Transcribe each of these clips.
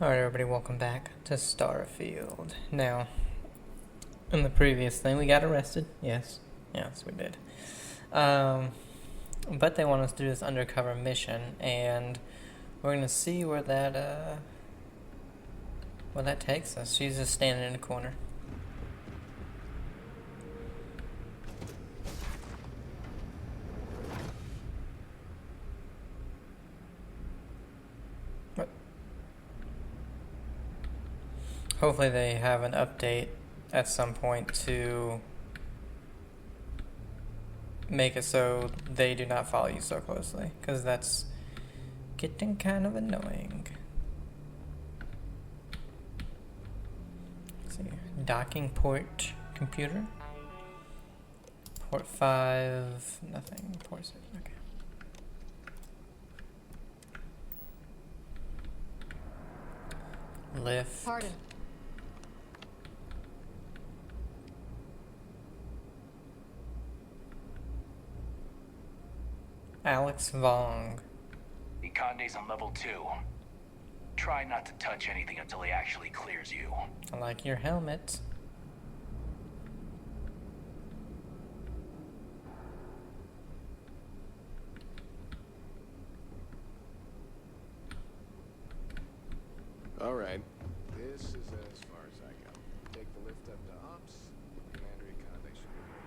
Alright everybody, welcome back to Starfield. Now, in the previous thing, we got arrested. Yes, we did. But they want us to do this undercover mission, and we're gonna see where that takes us. She's just standing in the corner. What? Hopefully they have an update at some point to make it so they do not follow you so closely, because that's getting kind of annoying. Let's see. Docking port computer. Port 5, nothing. Port 6, okay. Lift. Pardon. Alex Vong. The Conde's on level 2. Try not to touch anything until he actually clears you. I like your helmet. All right. This is as far as I go. Take the lift up to ops. Commander Conde should be here.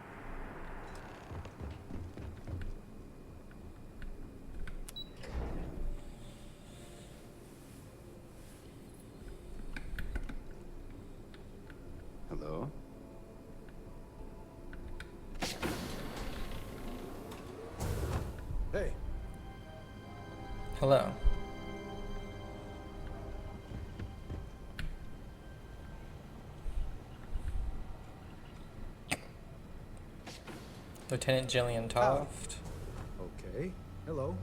Hello? Hey. Hello. Lieutenant Jillian Toft. Okay. Hello.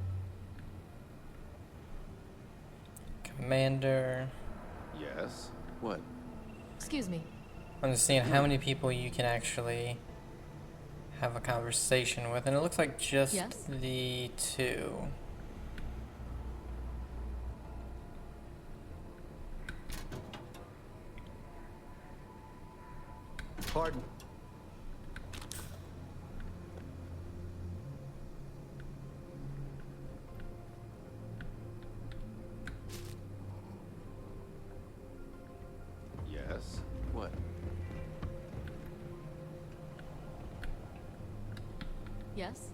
Commander. Yes. What? Excuse me. I'm just seeing how many people you can actually have a conversation with, and it looks like just Yes? the two. Pardon. Yes. What? Yes?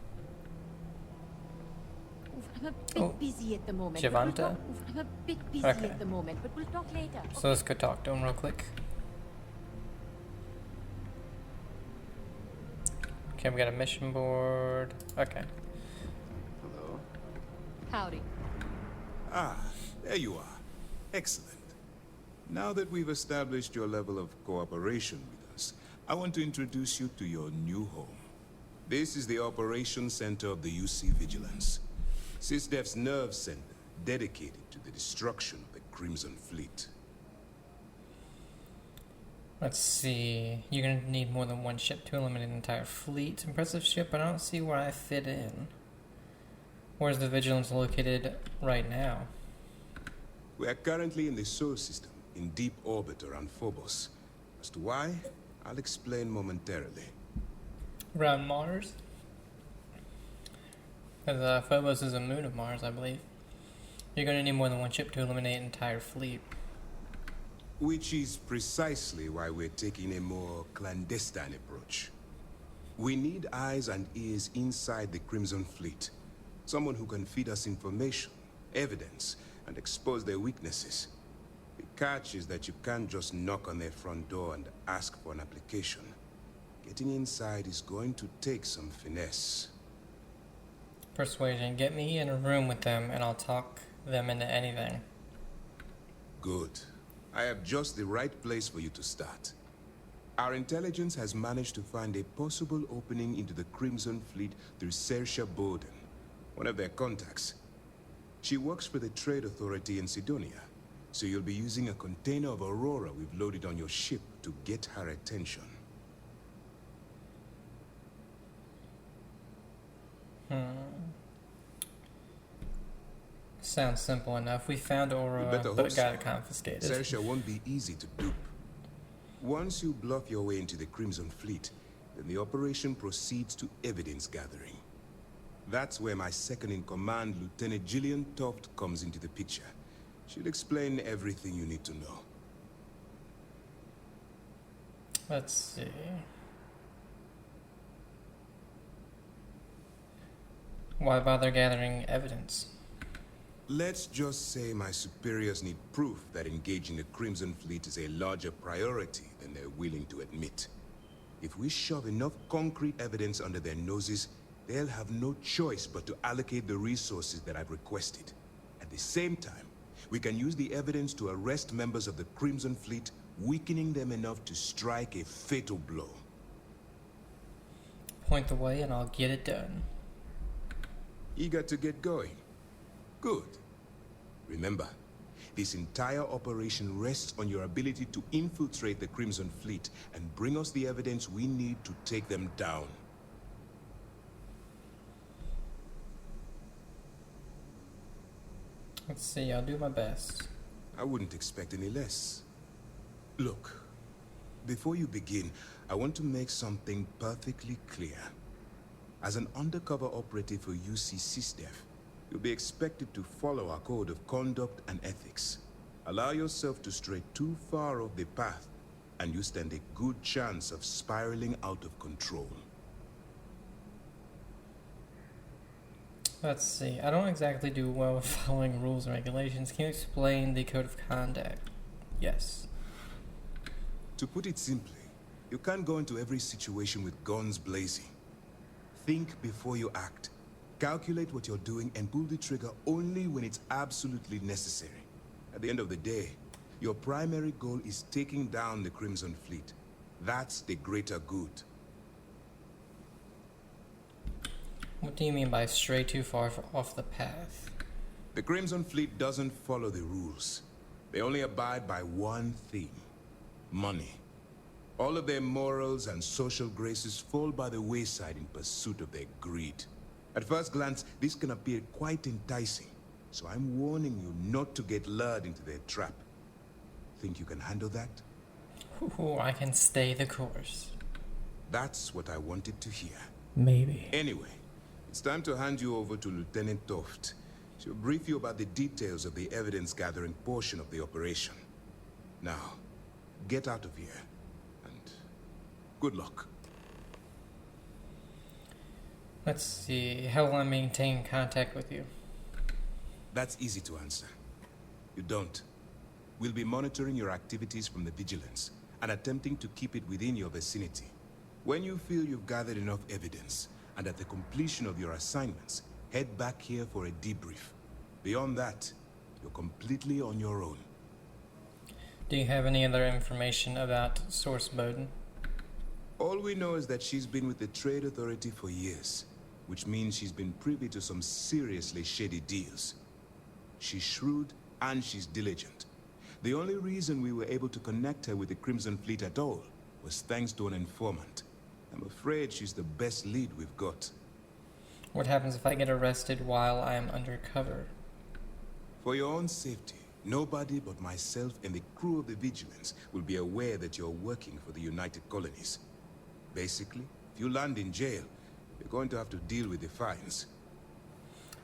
I'm a bit Oh, busy at the moment. Javanta? I'm a bit busy Okay. at the moment, but we'll talk later. So let's go talk to him real quick. Okay, we got a mission board. Okay. Hello? Howdy. Ah, there you are. Excellent. Now that we've established your level of cooperation with us, I want to introduce you to your new home. This is the Operations Center of the UC Vigilance. SysDef's nerve center, dedicated to the destruction of the Crimson Fleet. Let's see. You're gonna need more than one ship to eliminate an entire fleet. Impressive ship, but I don't see where I fit in. Where's the Vigilance located right now? We are currently in the Sol system, in deep orbit around Phobos. As to why, I'll explain momentarily. Around Mars? Because Phobos is a moon of Mars, I believe. You're gonna need more than one ship to eliminate an entire fleet. Which is precisely why we're taking a more clandestine approach. We need eyes and ears inside the Crimson Fleet. Someone who can feed us information, evidence, and expose their weaknesses. The catch is that you can't just knock on their front door and ask for an application. Getting inside is going to take some finesse. Persuasion. Get me in a room with them and I'll talk them into anything. Good. I have just the right place for you to start. Our intelligence has managed to find a possible opening into the Crimson Fleet through Saoirse Bowden, one of their contacts. She works for the Trade Authority in Sidonia, so you'll be using a container of Aurora we've loaded on your ship to get her attention. Sounds simple enough. We found You Aura, better but hope got so. it confiscated. Sersha won't be easy to dupe. Once you bluff your way into the Crimson Fleet, then the operation proceeds to evidence gathering. That's where my second-in-command, Lieutenant Gillian Toft, comes into the picture. She'll explain everything you need to know. Let's see. Why bother gathering evidence? Let's just say my superiors need proof that engaging the Crimson Fleet is a larger priority than they're willing to admit. If we shove enough concrete evidence under their noses, they'll have no choice but to allocate the resources that I've requested. At the same time, we can use the evidence to arrest members of the Crimson Fleet, weakening them enough to strike a fatal blow. Point the way and I'll get it done. Eager to get going? Good. Remember, this entire operation rests on your ability to infiltrate the Crimson Fleet and bring us the evidence we need to take them down. Let's see, I'll do my best. I wouldn't expect any less. Look, before you begin, I want to make something perfectly clear. As an undercover operative for UC SysDef, you'll be expected to follow our code of conduct and ethics. Allow yourself to stray too far off the path, and you stand a good chance of spiraling out of control. Let's see, I don't exactly do well with following rules and regulations. Can you explain the code of conduct? Yes. To put it simply, you can't go into every situation with guns blazing. Think before you act. Calculate what you're doing and pull the trigger only when it's absolutely necessary. At the end of the day, your primary goal is taking down the Crimson Fleet. That's the greater good. What do you mean by stray too far off the path? The Crimson Fleet doesn't follow the rules. They only abide by one thing: money. All of their morals and social graces fall by the wayside in pursuit of their greed. At first glance, this can appear quite enticing, so I'm warning you not to get lured into their trap. Think you can handle that? Ooh, I can stay the course. That's what I wanted to hear. Maybe. Anyway, it's time to hand you over to Lieutenant Toft. She'll brief you about the details of the evidence-gathering portion of the operation. Now, get out of here, and good luck. Let's see, how will I maintain contact with you? That's easy to answer. You don't. We'll be monitoring your activities from the Vigilance and attempting to keep it within your vicinity. When you feel you've gathered enough evidence, and at the completion of your assignments, head back here for a debrief. Beyond that, you're completely on your own. Do you have any other information about Source Bowden? All we know is that she's been with the Trade Authority for years, which means she's been privy to some seriously shady deals. She's shrewd and she's diligent. The only reason we were able to connect her with the Crimson Fleet at all was thanks to an informant. I'm afraid she's the best lead we've got. What happens if I get arrested while I am undercover? For your own safety, nobody but myself and the crew of the Vigilance will be aware that you're working for the United Colonies. Basically, if you land in jail, you're going to have to deal with the fines.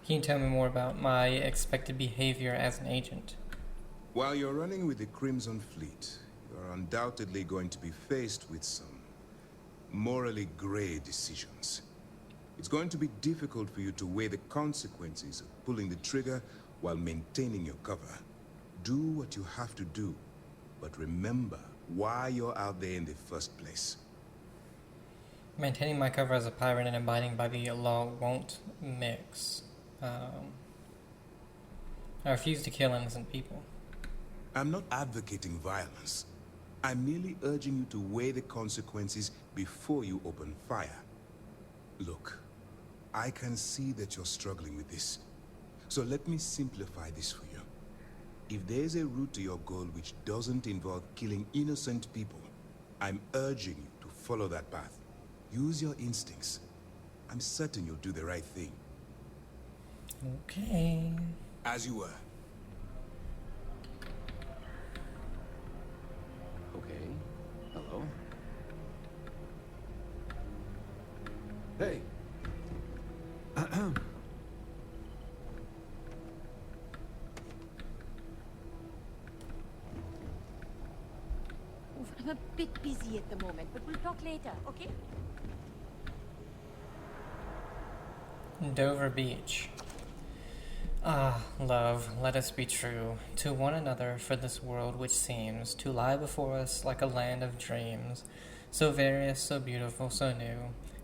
Can you tell me more about my expected behavior as an agent? While you're running with the Crimson Fleet, you're undoubtedly going to be faced with some morally gray decisions. It's going to be difficult for you to weigh the consequences of pulling the trigger while maintaining your cover. Do what you have to do, but remember why you're out there in the first place. Maintaining my cover as a pirate and abiding by the law won't mix. I refuse to kill innocent people. I'm not advocating violence. I'm merely urging you to weigh the consequences before you open fire. Look, I can see that you're struggling with this. So let me simplify this for you. If there's a route to your goal which doesn't involve killing innocent people, I'm urging you to follow that path. Use your instincts. I'm certain you'll do the right thing. Okay. As you were. Okay. Hello? Hey. Oof, I'm a bit busy at the moment, but we'll talk later, okay? Dover Beach. Ah, love, let us be true to one another, for this world which seems to lie before us like a land of dreams, so various, so beautiful, so new,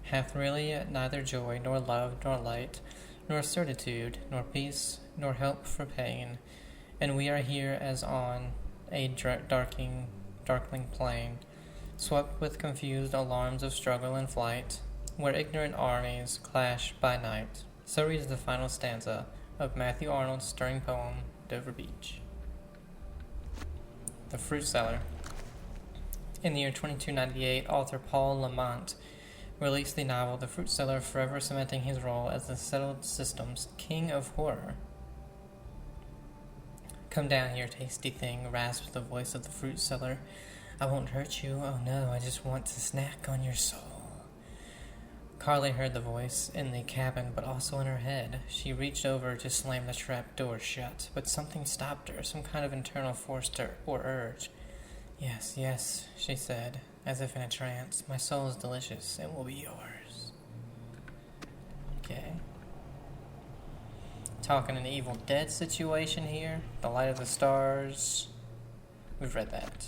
hath really neither joy, nor love, nor light, nor certitude, nor peace, nor help for pain, and we are here as on a darkling plain, swept with confused alarms of struggle and flight, where ignorant armies clash by night. So reads the final stanza of Matthew Arnold's stirring poem, Dover Beach. The Fruit Seller. In the year 2298, author Paul Lamont released the novel The Fruit Seller, forever cementing his role as the settled systems king of horror. Come down here, tasty thing, rasps the voice of the fruit seller. I won't hurt you, oh no, I just want to snack on your soul. Carly heard the voice in the cabin, but also in her head. She reached over to slam the trap door shut, but something stopped her, some kind of internal force or urge. Yes, yes, she said, as if in a trance. My soul is delicious. It will be yours. Okay. Talking an Evil Dead situation here. The Light of the Stars. We've read that.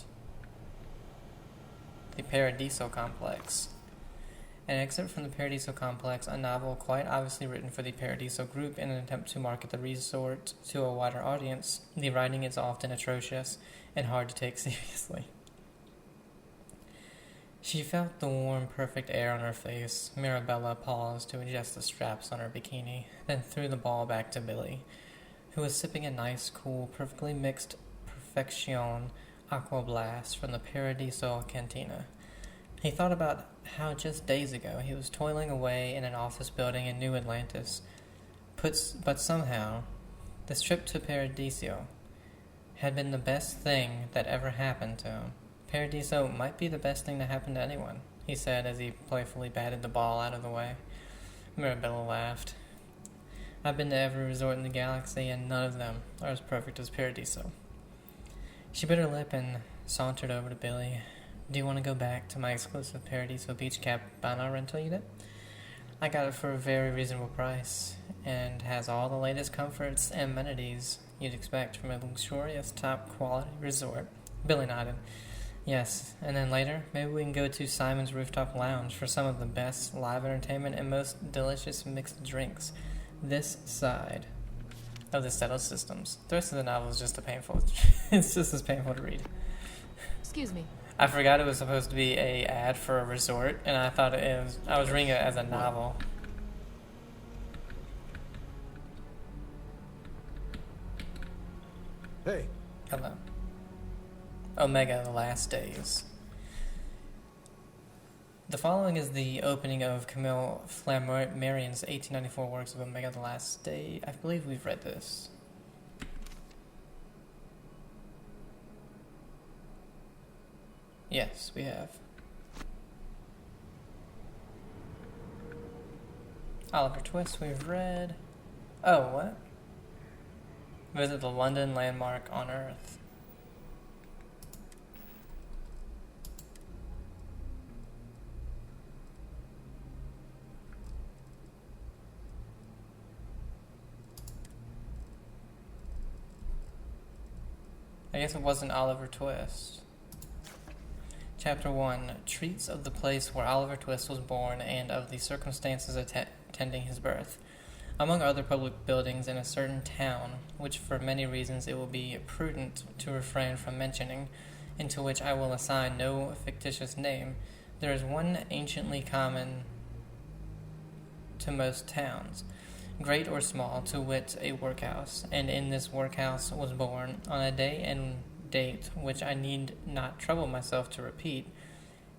The Paradiso Complex. An excerpt from the Paradiso Complex, a novel quite obviously written for the Paradiso group in an attempt to market the resort to a wider audience. The writing is often atrocious and hard to take seriously. She felt the warm, perfect air on her face. Mirabella paused to adjust the straps on her bikini, then threw the ball back to Billy, who was sipping a nice, cool, perfectly mixed Perfection Aqua Blast from the Paradiso Cantina. He thought about how just days ago he was toiling away in an office building in New Atlantis, but somehow this trip to Paradiso had been the best thing that ever happened to him. Paradiso might be the best thing to happen to anyone, he said as he playfully batted the ball out of the way. Mirabella laughed. I've been to every resort in the galaxy, and none of them are as perfect as Paradiso. She bit her lip and sauntered over to Billy. Do you want to go back to my exclusive Paradiso Beach Cabana rental unit? I got it for a very reasonable price, and has all the latest comforts and amenities you'd expect from a luxurious, top-quality resort. Billy nodded. Yes, and then later, maybe we can go to Simon's Rooftop Lounge for some of the best live entertainment and most delicious mixed drinks this side of the settled systems. The rest of the novel is just it's just as painful to read. Excuse me. I forgot it was supposed to be a ad for a resort, and I thought I was reading it as a novel. Hey. Hello. Omega, The Last Days. The following is the opening of Camille Flammarion's 1894 works of Omega, The Last Day. I believe we've read this. Yes, we have. Oliver Twist, we've read. Oh, what? Visit the London landmark on Earth. I guess it wasn't Oliver Twist. Chapter 1 treats of the place where Oliver Twist was born and of the circumstances attending his birth, among other public buildings in a certain town, which for many reasons it will be prudent to refrain from mentioning, and to which I will assign no fictitious name. There is one anciently common to most towns, great or small, to wit, a workhouse, and in this workhouse was born, on a day and date which I need not trouble myself to repeat,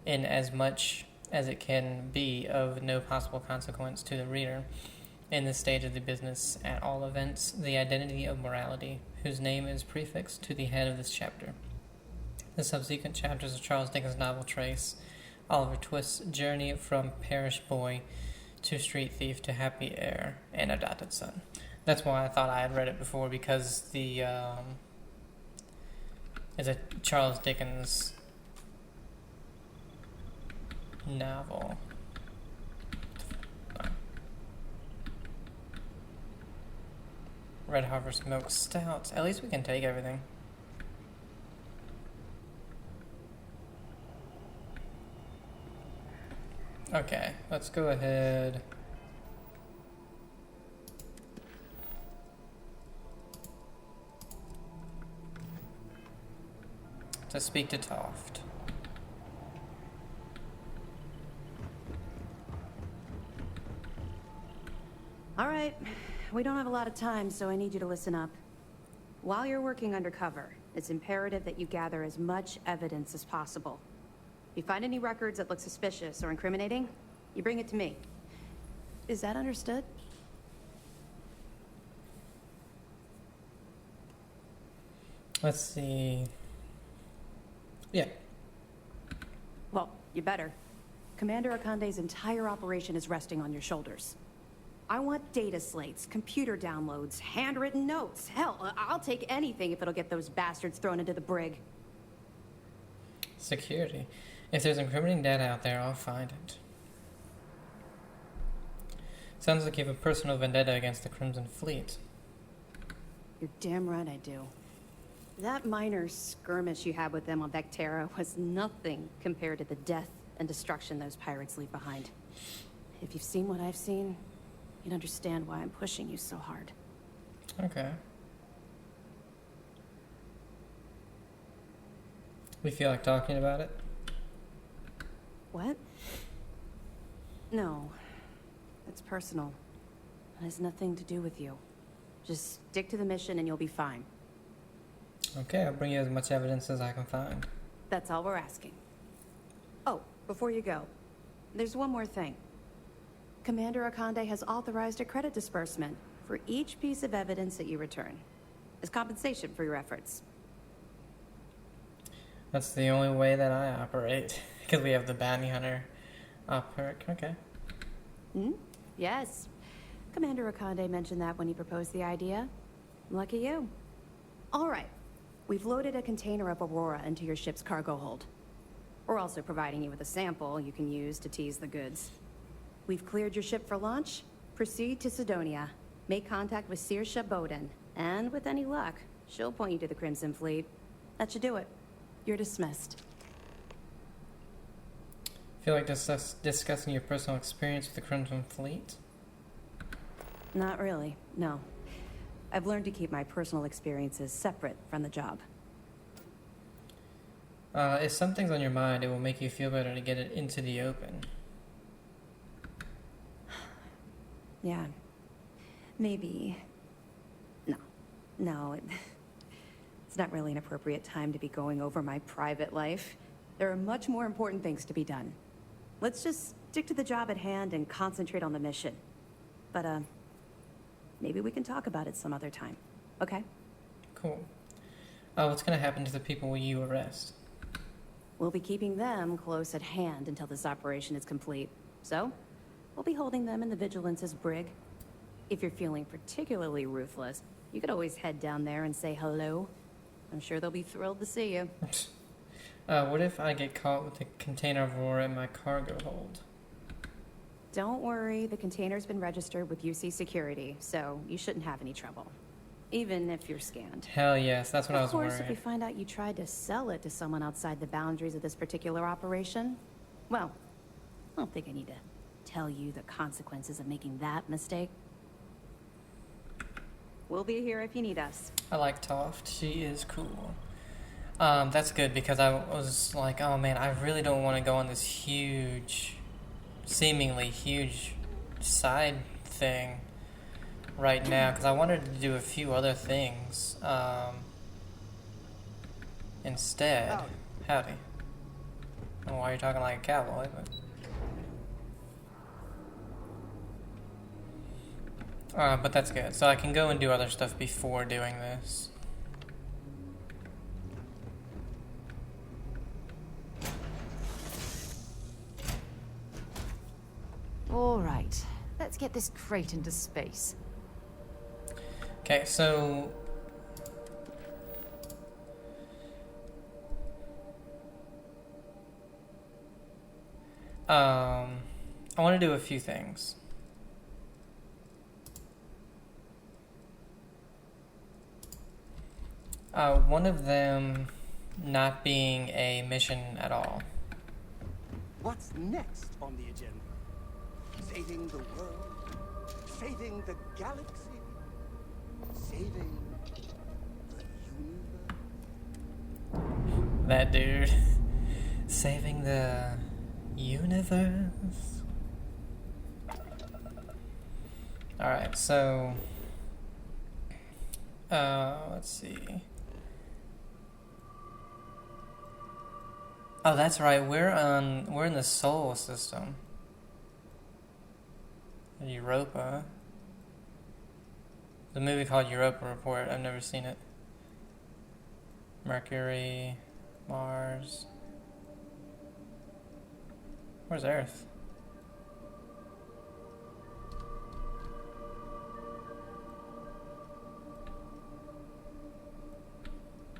in as much as it can be of no possible consequence to the reader, In this stage of the business, at all events, the identity of morality, whose name is prefixed to the head of this chapter. The subsequent chapters of Charles Dickens' novel trace Oliver Twist's journey from parish boy to street thief to happy heir and adopted son. That's why I thought I had read it before, because the is a Charles Dickens novel. Red Harvest Milk Stout. At least we can take everything. Okay, let's go ahead. To speak to Toft. All right, we don't have a lot of time, so I need you to listen up. While you're working undercover, it's imperative that you gather as much evidence as possible. If you find any records that look suspicious or incriminating, you bring it to me. Is that understood? Let's see. Yeah. Well, you better. Commander Akande's entire operation is resting on your shoulders. I want data slates, computer downloads, handwritten notes. Hell, I'll take anything if it'll get those bastards thrown into the brig. Security. If there's incriminating data out there, I'll find it. Sounds like you have a personal vendetta against the Crimson Fleet. You're damn right I do. That minor skirmish you had with them on Vectera was nothing compared to the death and destruction those pirates leave behind. If you've seen what I've seen, you'd understand why I'm pushing you so hard. Okay. We feel like talking about it? What? No. It's personal. It has nothing to do with you. Just stick to the mission and you'll be fine. Okay, I'll bring you as much evidence as I can find. That's all we're asking. Oh, before you go, there's one more thing. Commander Akande has authorized a credit disbursement for each piece of evidence that you return, as compensation for your efforts. That's the only way that I operate, because we have the bounty hunter perk. Okay. Yes. Commander Akande mentioned that when he proposed the idea. Lucky you. All right. We've loaded a container of Aurora into your ship's cargo hold. We're also providing you with a sample you can use to tease the goods. We've cleared your ship for launch. Proceed to Sidonia. Make contact with Saoirse Bowden. And with any luck, she'll point you to the Crimson Fleet. That should do it. You're dismissed. Feel like discussing your personal experience with the Crimson Fleet? Not really, no. I've learned to keep my personal experiences separate from the job. If something's on your mind, it will make you feel better to get it into the open. Yeah. Maybe. No, it's not really an appropriate time to be going over my private life. There are much more important things to be done. Let's just stick to the job at hand and concentrate on the mission. But, maybe we can talk about it some other time, okay? Cool. What's gonna happen to the people you arrest? We'll be keeping them close at hand until this operation is complete. So, we'll be holding them in the Vigilance's brig. If you're feeling particularly ruthless, you could always head down there and say hello. I'm sure they'll be thrilled to see you. What if I get caught with the container of Aurora in my cargo hold? Don't worry, the container's been registered with UC Security, so you shouldn't have any trouble. Even if you're scanned. Hell yes, that's what I was Of course, worried. if we find out you tried to sell it to someone outside the boundaries of this particular operation, well, I don't think I need to tell you the consequences of making that mistake. We'll be here if you need us. I like Toft. She is cool. That's good, because I was like, oh man, I really don't want to go on this huge, seemingly huge side thing right now, because I wanted to do a few other things instead. Oh. Howdy. I don't know why you're talking like a cowboy, but... But that's good. So I can go and do other stuff before doing this. All right. Let's get this crate into space. Okay, so... I want to do a few things. One of them not being a mission at all. What's next on the agenda? Saving the world? Saving the galaxy? Saving the universe? That dude. Saving the universe. Alright, so... let's see. Oh, that's right. We're in the Sol system. Europa. The movie called Europa Report. I've never seen it. Mercury, Mars. Where's Earth?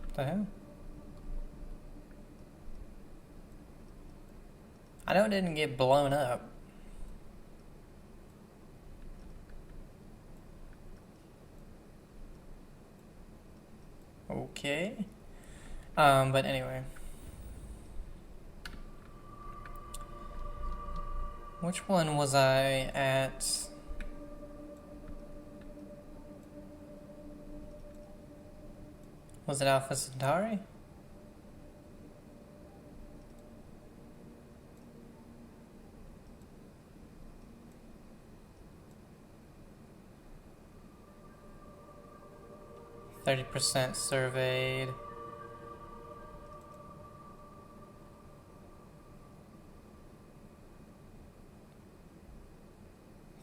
What the hell? I know it didn't get blown up. Okay. But anyway. Which one was I at? Was it Alpha Centauri? %, surveyed.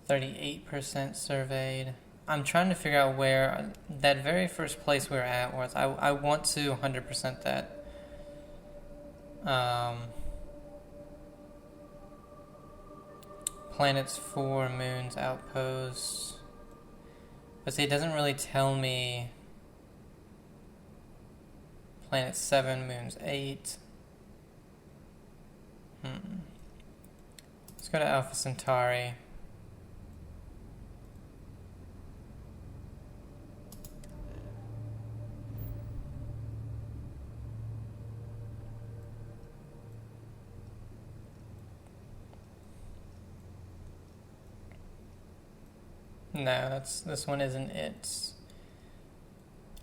%, surveyed. I'm trying to figure out where that very first place we were at was. I want to 100% that. Planets 4, moons, outposts. But see, it doesn't really tell me. Planet 7, moons 8. Let's go to Alpha Centauri. No, this one isn't it.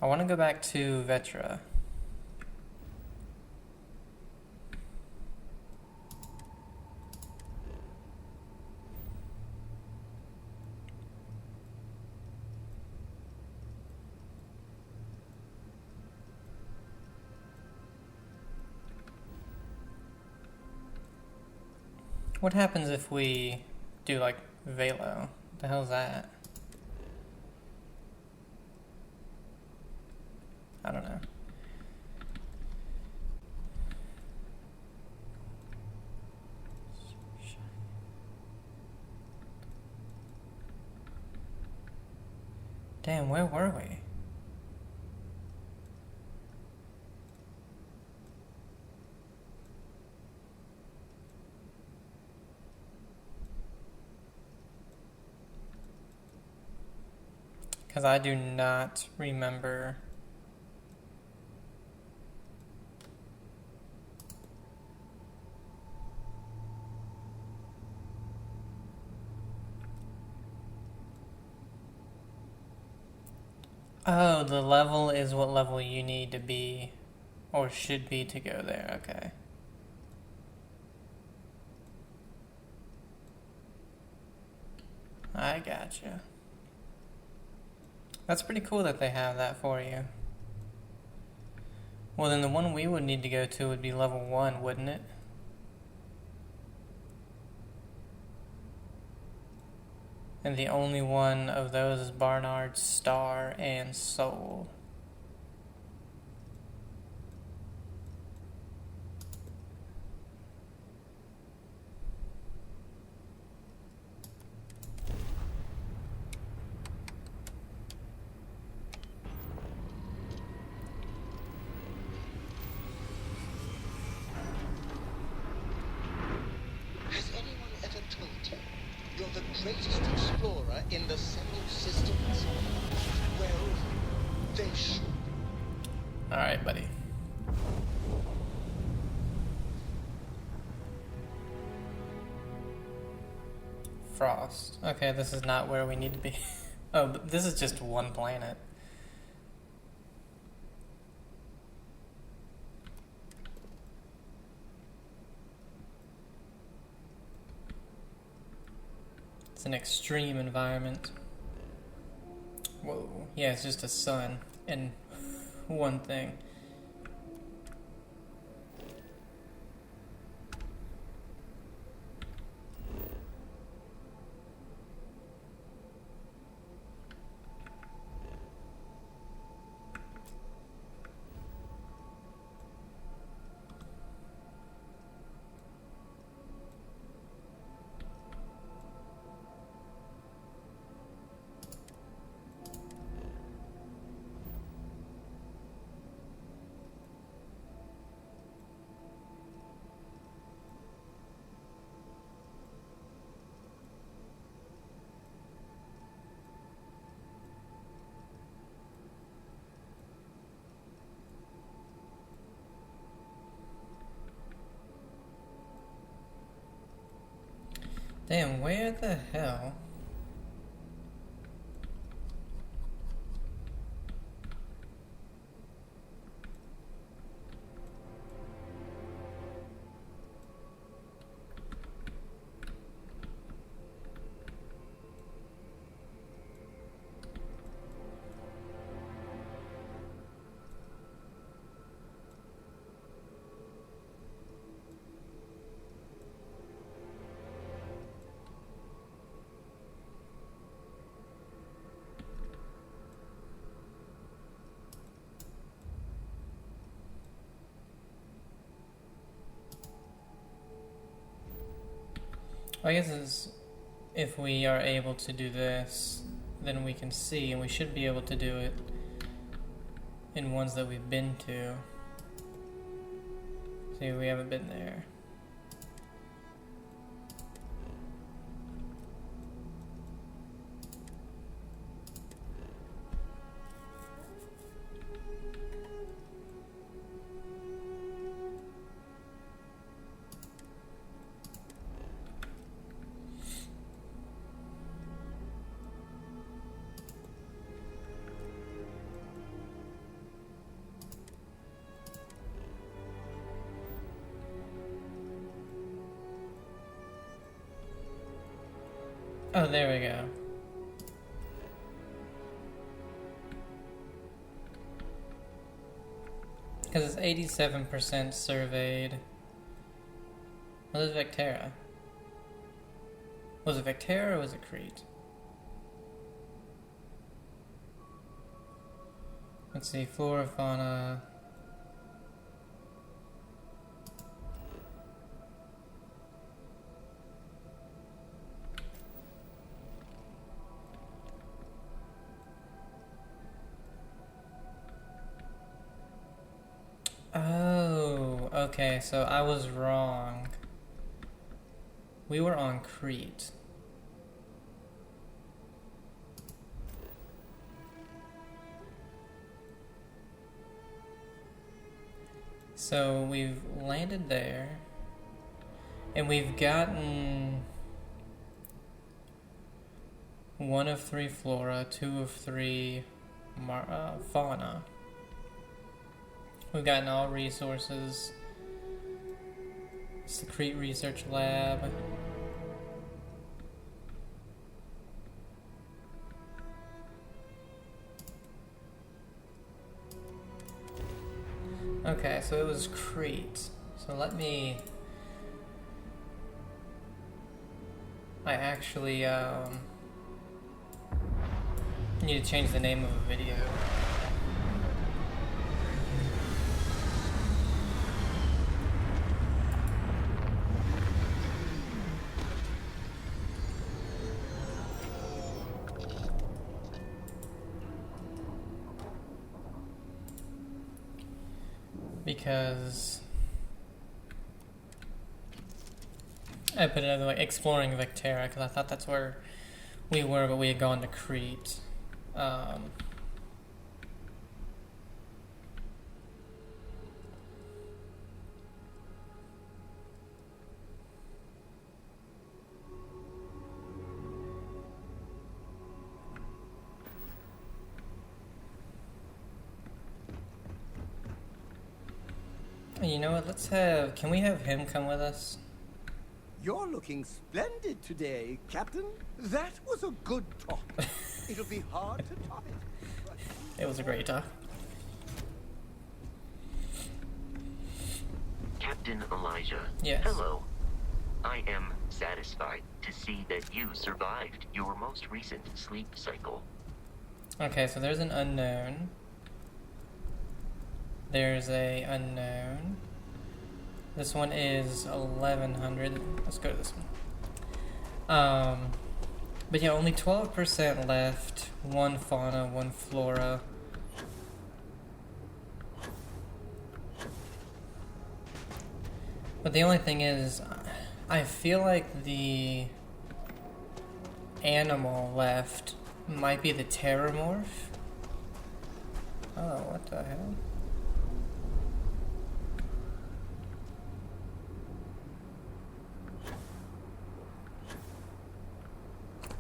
I want to go back to Vetra. What happens if we do like Velo? What the hell's that? I don't know. Damn, where were we? Because I do not remember. Oh, the level is what level you need to be, or should be to go there, okay. I gotcha. That's pretty cool that they have that for you. Well, then the one we would need to go to would be level 1, wouldn't it? And the only one of those is Barnard's Star and Soul. Has anyone ever told you you're the greatest explorer in the settled systems? Well, they should. Alright, buddy. Frost. Okay, this is not where we need to be. Oh, but this is just one planet. It's an extreme environment. Whoa. Yeah, it's just a sun and one thing. Damn, where the hell? I guess it's, if we are able to do this, then we can see, and we should be able to do it in ones that we've been to. See, we haven't been there. Oh, there we go. Because it's 87% surveyed. What is Vectera? Was it Vectera or was it Kreet? Let's see, flora, fauna. Oh, okay, so I was wrong. We were on Kreet. So we've landed there, and we've gotten 1 of 3 flora, 2 of 3 fauna. We've gotten all resources. It's the Kreet Research Lab. Okay, so it was Kreet. So let me... I actually, Need to change the name of a video. Because I put it as like exploring Vectera because I thought that's where we were, but we had gone to Kreet. You know what? Can we have him come with us? You're looking splendid today, Captain. That was a good talk. It'll be hard to top it. It was a great talk. Captain Elijah. Yes. Hello. I am satisfied to see that you survived your most recent sleep cycle. Okay, so there's an unknown. There's a unknown. This one is 1100. Let's go to this one. But yeah, only 12% left. One fauna, one flora. But the only thing is, I feel like the animal left might be the terramorph. Oh, what the hell?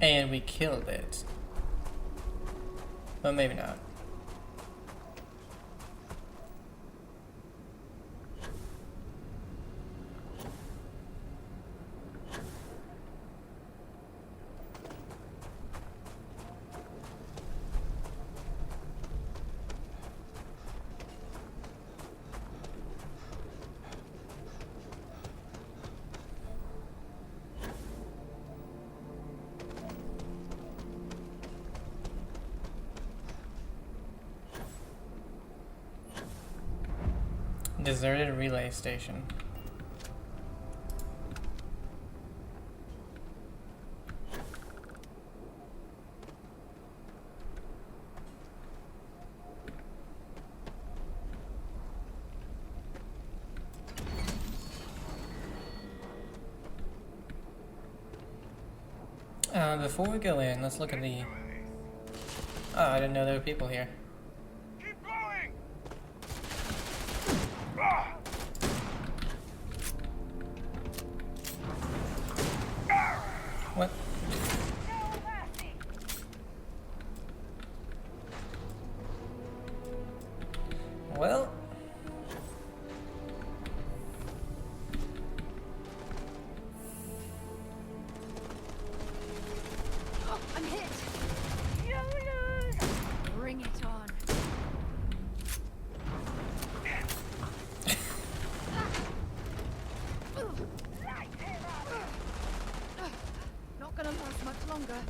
And we killed it. But maybe not. Deserted relay station. Before we go in, let's look at the... Oh, I didn't know there were people here. Keep going! What? Well... Oh, I'm hit. Bring it on. Not gonna last much longer.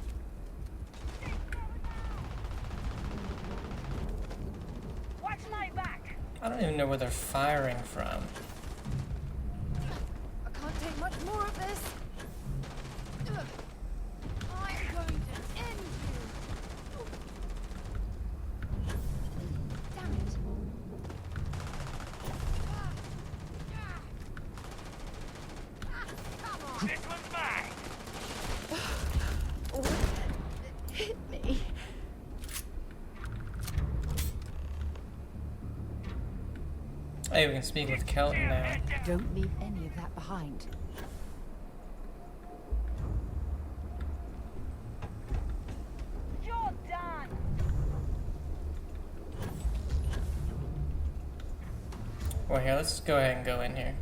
Watch my back! I don't even know where they're firing from. I can't take much more of this. I'm going to end you. Damn it. Come on. This one's mine! What hit me? Hey, we can speak with Kelton now. Don't leave any of that behind. You're done! Well, here, let's go ahead and go in here.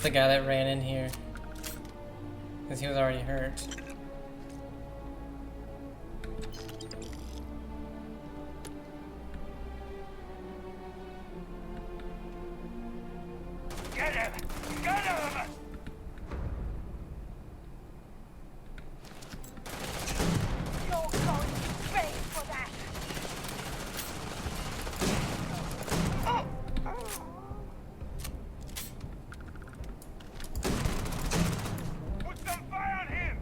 the guy that ran in here. Because he was already hurt. Get him! Get him! You're going to pay for that! Put some fire on him!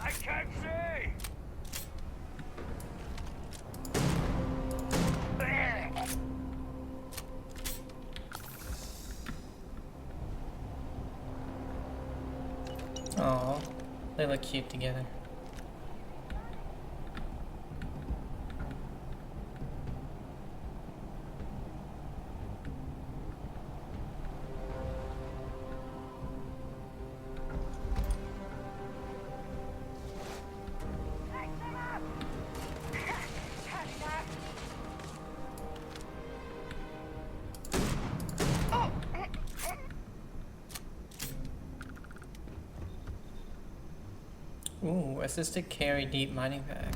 I can't see! Aw, they look cute together. Ooh, assisted carry deep mining pack.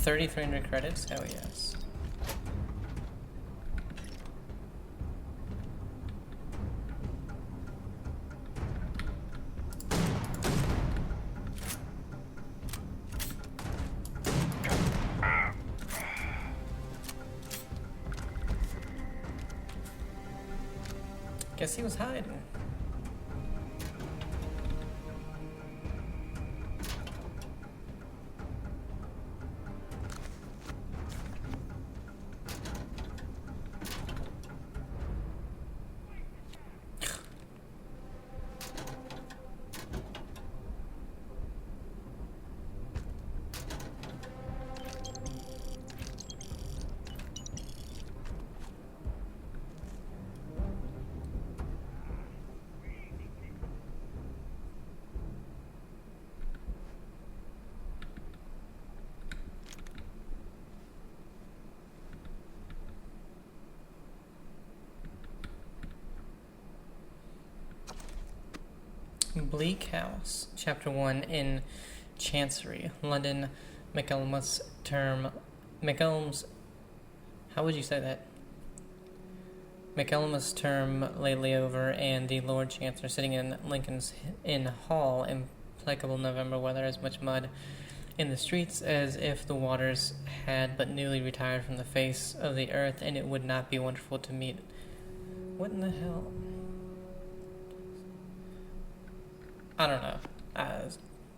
3,300 credits? Hell yes. Guess he was hiding. Bleak House, Chapter 1 in Chancery, London, McElm's how would you say that? McElm's term lately over, and the Lord Chancellor sitting in Lincoln's Inn Hall, implacable November weather, as much mud in the streets as if the waters had but newly retired from the face of the earth, and it would not be wonderful to meet. What in the hell? I don't know.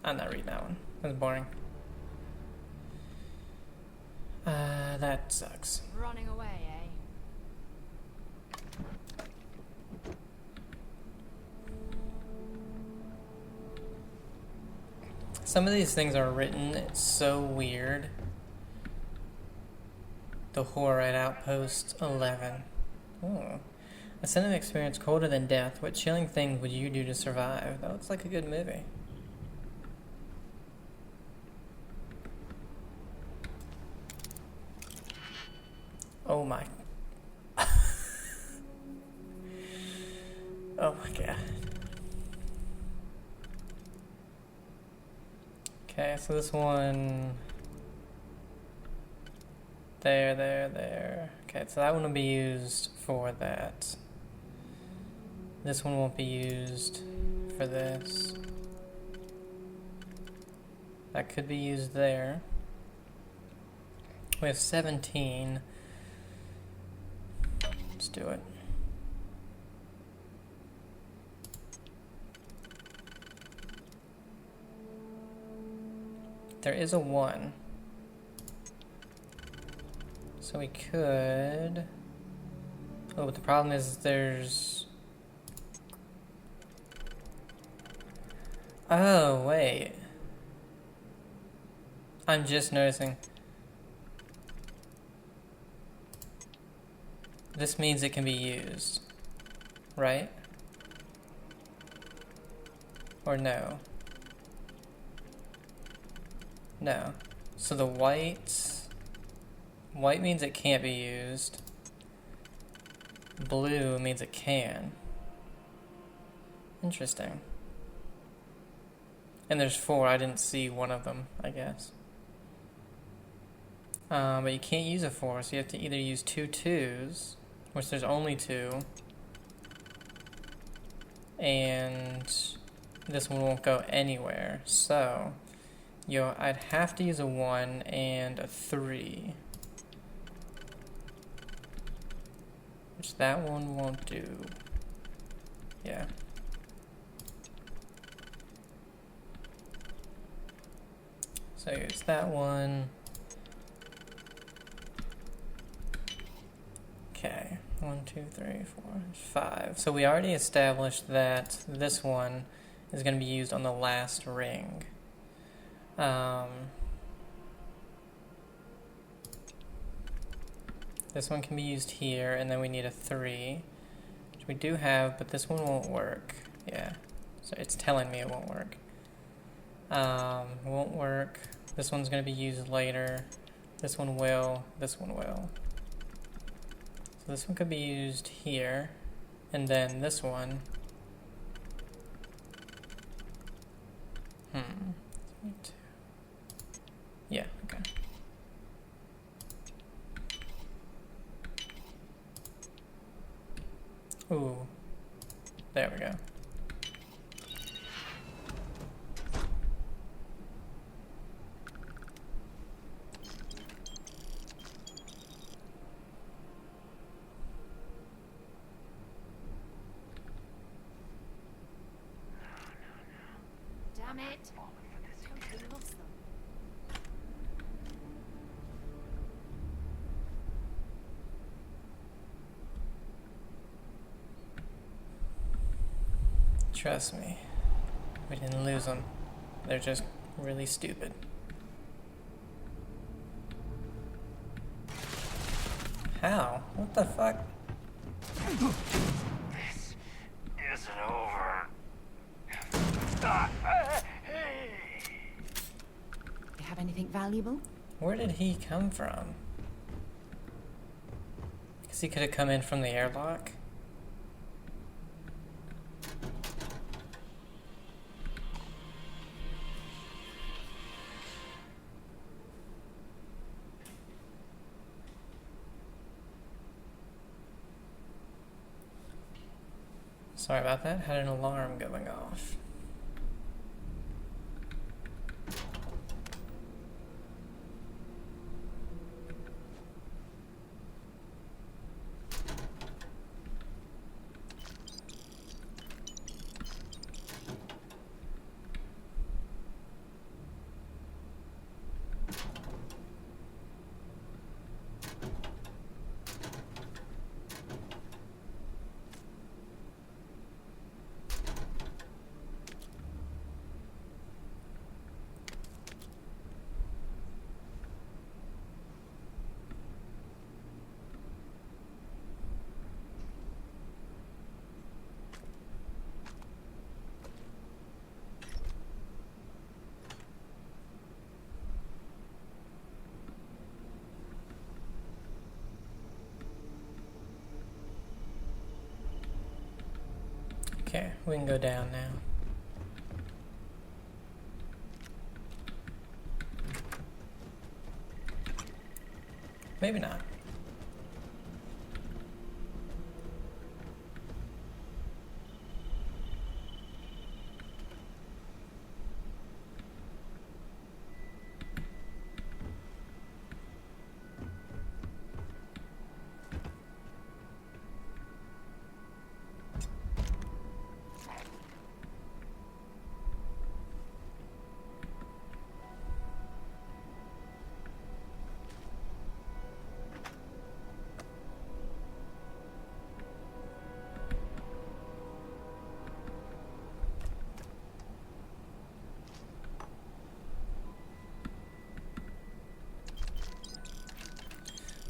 I'm not reading that one. That's boring. That sucks. Running away, eh? Some of these things are written, it's so weird. The Horror at Outpost 11. Oh. A cinema experience colder than death. What chilling thing would you do to survive? That looks like a good movie. Oh my. Oh my god. Okay, so this one. There. Okay, so that one will be used for that. This one won't be used for this. That could be used there. We have 17. Let's do it. There is a 1. So we could... Oh, but the problem is there's... Oh, wait. I'm just noticing. This means it can be used, right? Or no? No. So the white White means it can't be used. Blue means it can. Interesting. And there's 4. I didn't see one of them, I guess. But you can't use a 4, so you have to either use 2 2s, which there's only 2. And this one won't go anywhere. So, I'd have to use a 1 and a 3. Which that one won't do. Yeah. So use that one. Okay. 1, 2, 3, 4, 5. So we already established that this one is going to be used on the last ring. This one can be used here, and then we need a 3, which we do have, but this one won't work. Yeah, so it's telling me it won't work. Won't work. This one's going to be used later. This one will. This one will. So this one could be used here, and then this one. Yeah, okay. Ooh, there we go. Damn it! Totally lost them. Trust me, we didn't lose them. They're just really stupid. How? What the fuck? This isn't over. You have anything valuable? Where did he come from? Because he could have come in from the airlock. Sorry about that, had an alarm going off. Okay, we can go down now. Maybe not.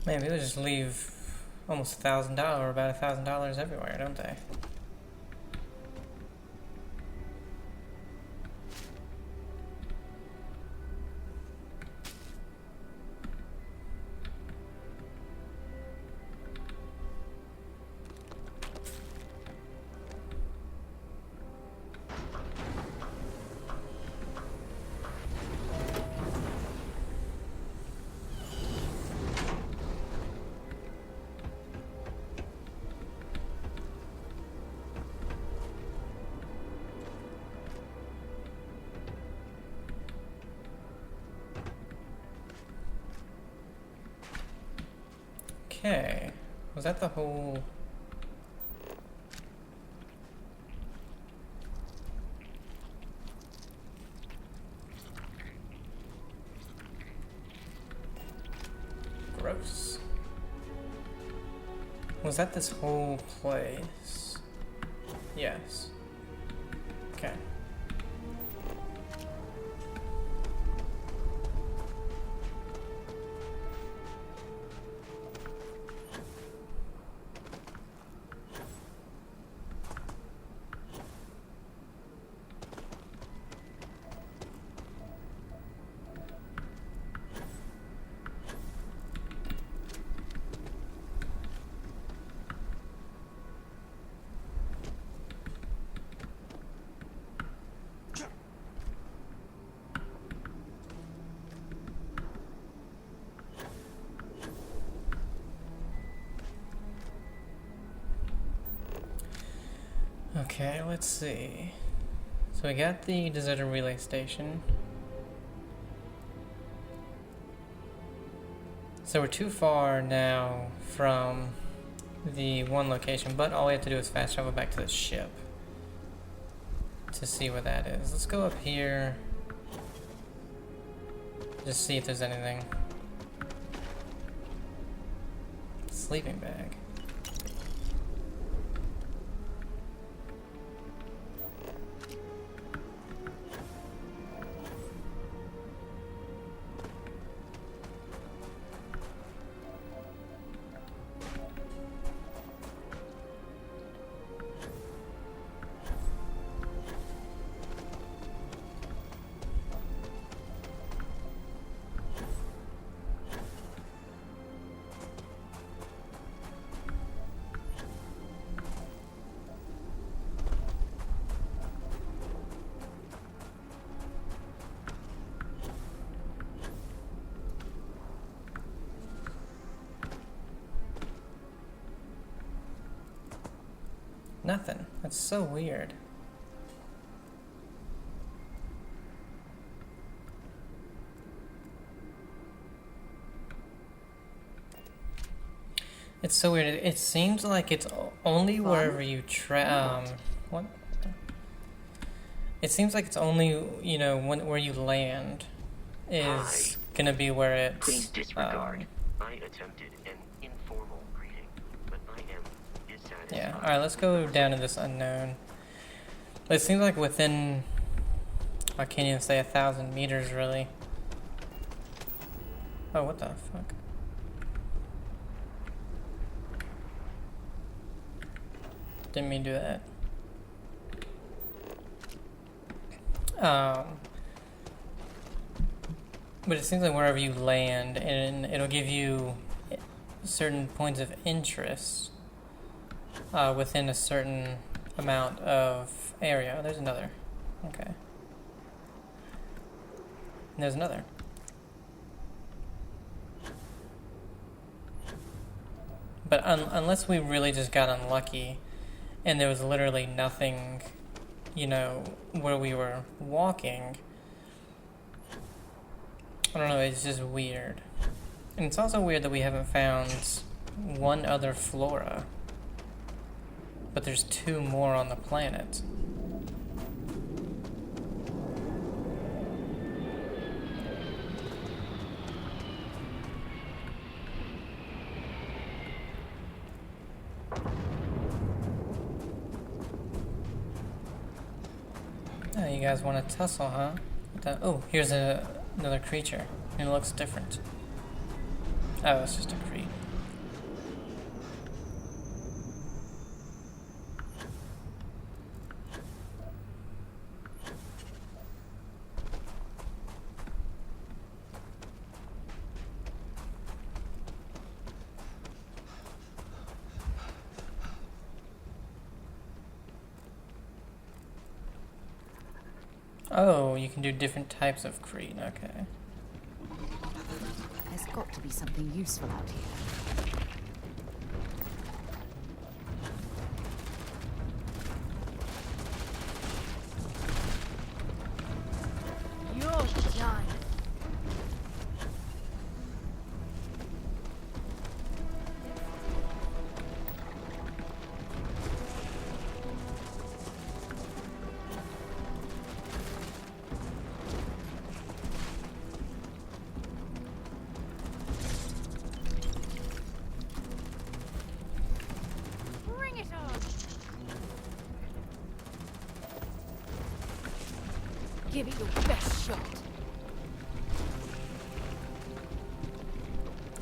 Man, people just leave almost $1,000 or about $1,000 everywhere, don't they? Okay. Was that the whole... Gross. Was that this whole place? Yes. Okay. Okay, let's see. So we got the deserted relay station. So we're too far now from the one location, but all we have to do is fast travel back to the ship to see where that is. Let's go up here. Just see if there's anything. Sleeping bag. Nothing. That's so weird. It's so weird. It seems like it's only wherever you what? It seems like it's only, you know, where you land is gonna be where it's. Please disregard. I attempted an informal greeting, but I am dissatisfied. Yeah. All right. Let's go down to this unknown. It seems like within, I can't even say 1,000 meters, really. Oh, what the fuck? Didn't mean to do that. But it seems like wherever you land, and it'll give you certain points of interest within a certain amount of area. Oh, there's another. Okay. And there's another. But unless we really just got unlucky, and there was literally nothing, you know, where we were walking, I don't know, it's just weird. And it's also weird that we haven't found one other flora, but there's 2 more on the planet. Oh, you guys want to tussle, huh? Oh, here's another creature. And it looks different. Oh, it's just a Kreet. Oh, you can do different types of Kreet, okay. There's got to be something useful out here. You're done. Give it your best shot.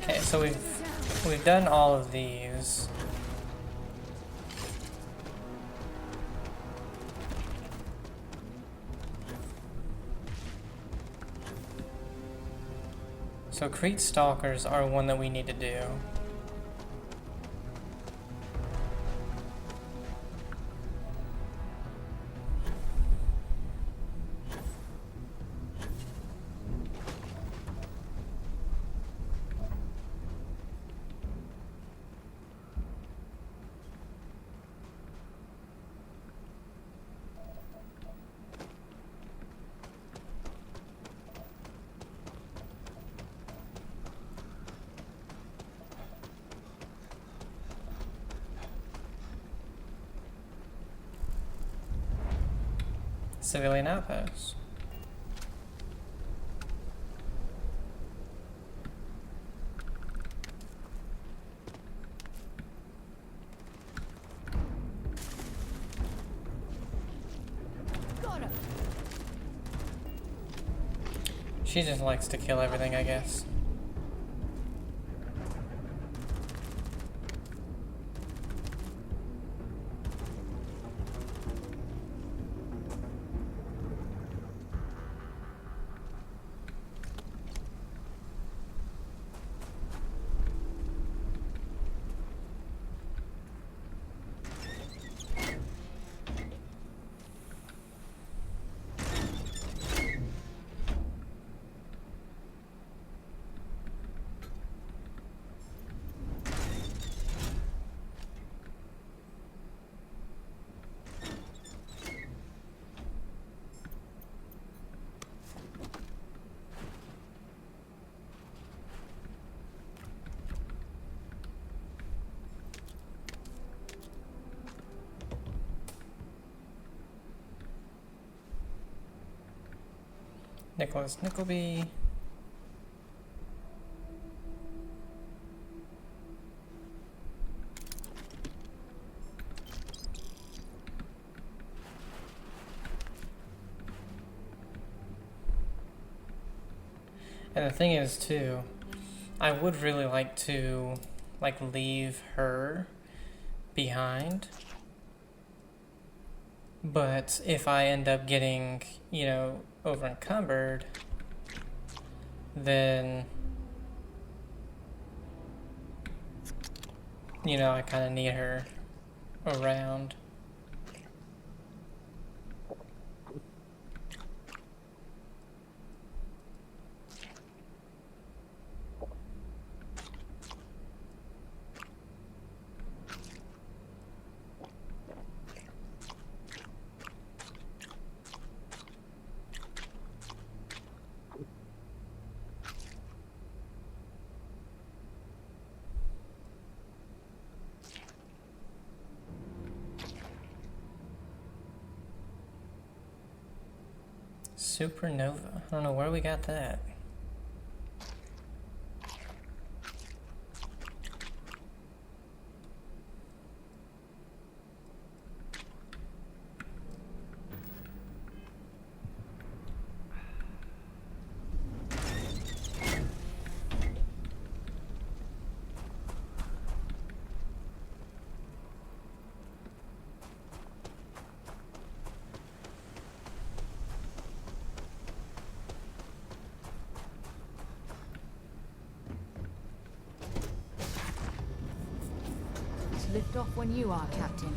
Okay, so we've done all of these. So Kreet Stalkers are one that we need to do. Civilian outpost. Got him. She just likes to kill everything, I guess. Nicholas Nickleby. And the thing is, too, I would really like to, like, leave her behind. But if I end up getting, you know, over encumbered, then, you know, I kind of need her around. Supernova. I don't know where we got that. Lift off when you are, Captain.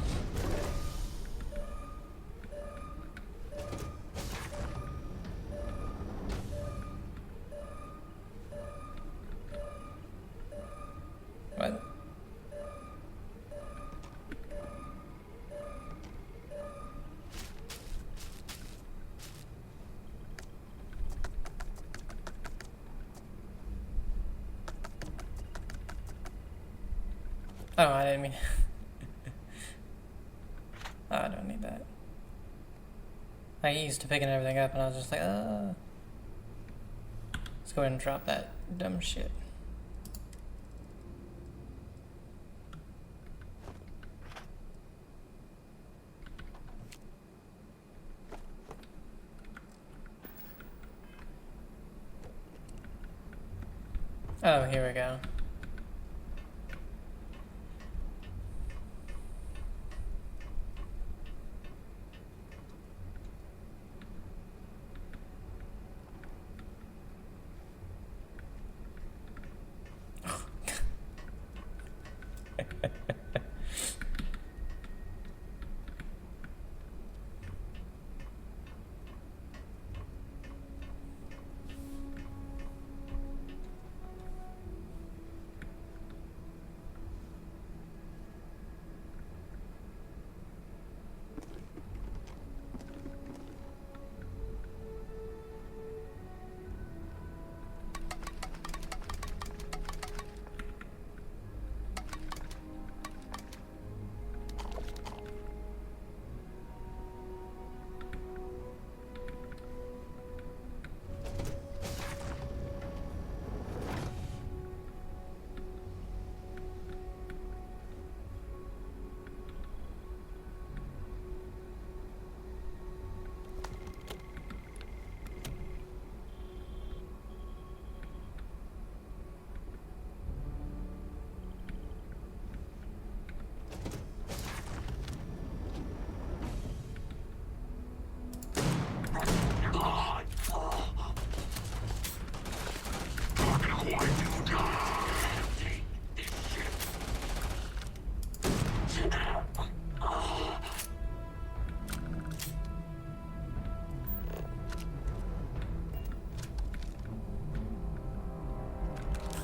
What? Oh, I didn't mean... Oh, I don't need that. I get used to picking everything up and I was just like, let's go ahead and drop that dumb shit. Oh, here we go.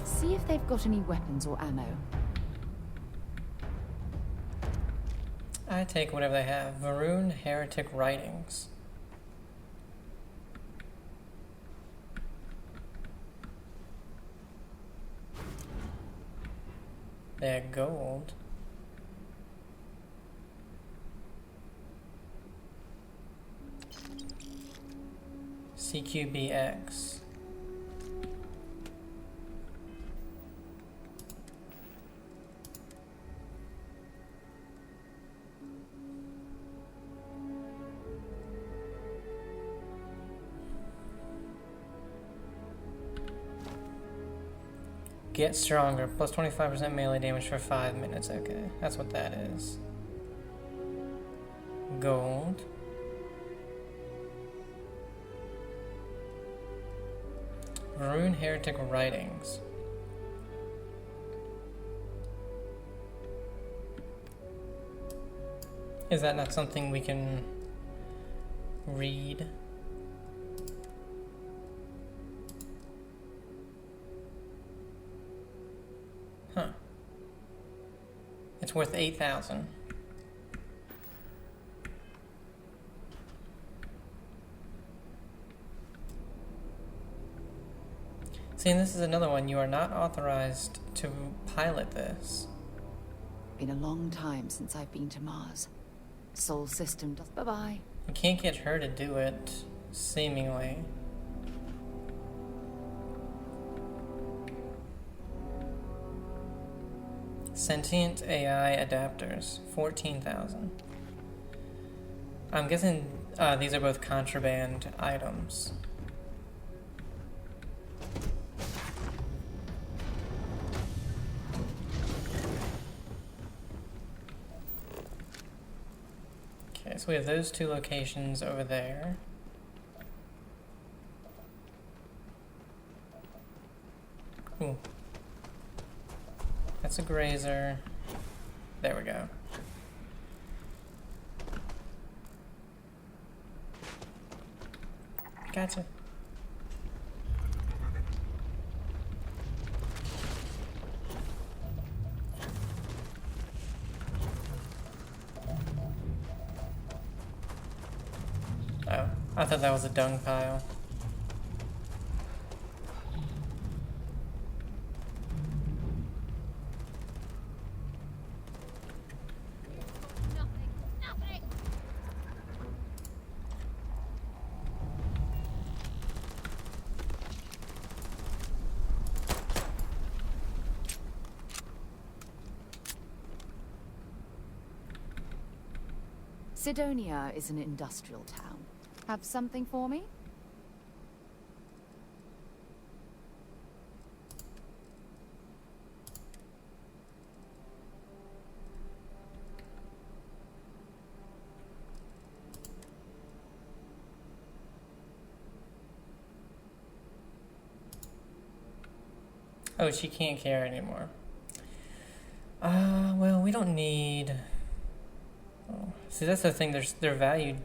See if they've got any weapons or ammo. I take whatever they have. Varun Heretic Writings. They have gold. CQBX. Get stronger. Plus 25% melee damage for 5 minutes. Okay, that's what that is. Gold. Varun Heretic Writings. Is that not something we can read? Huh. It's worth 8,000. See, and this is another one. You are not authorized to pilot this. Been a long time since I've been to Mars. Sol system does. Bye-bye. You can't get her to do it, seemingly. Sentient AI adapters, 14,000. I'm guessing these are both contraband items. Okay, so we have those two locations over there. Ooh. That's a grazer. There we go. Gotcha. Oh, I thought that was a dung pile. Sidonia is an industrial town. Have something for me? Oh, she can't carry anymore. Well, we don't need... Oh. See, that's the thing, they're valued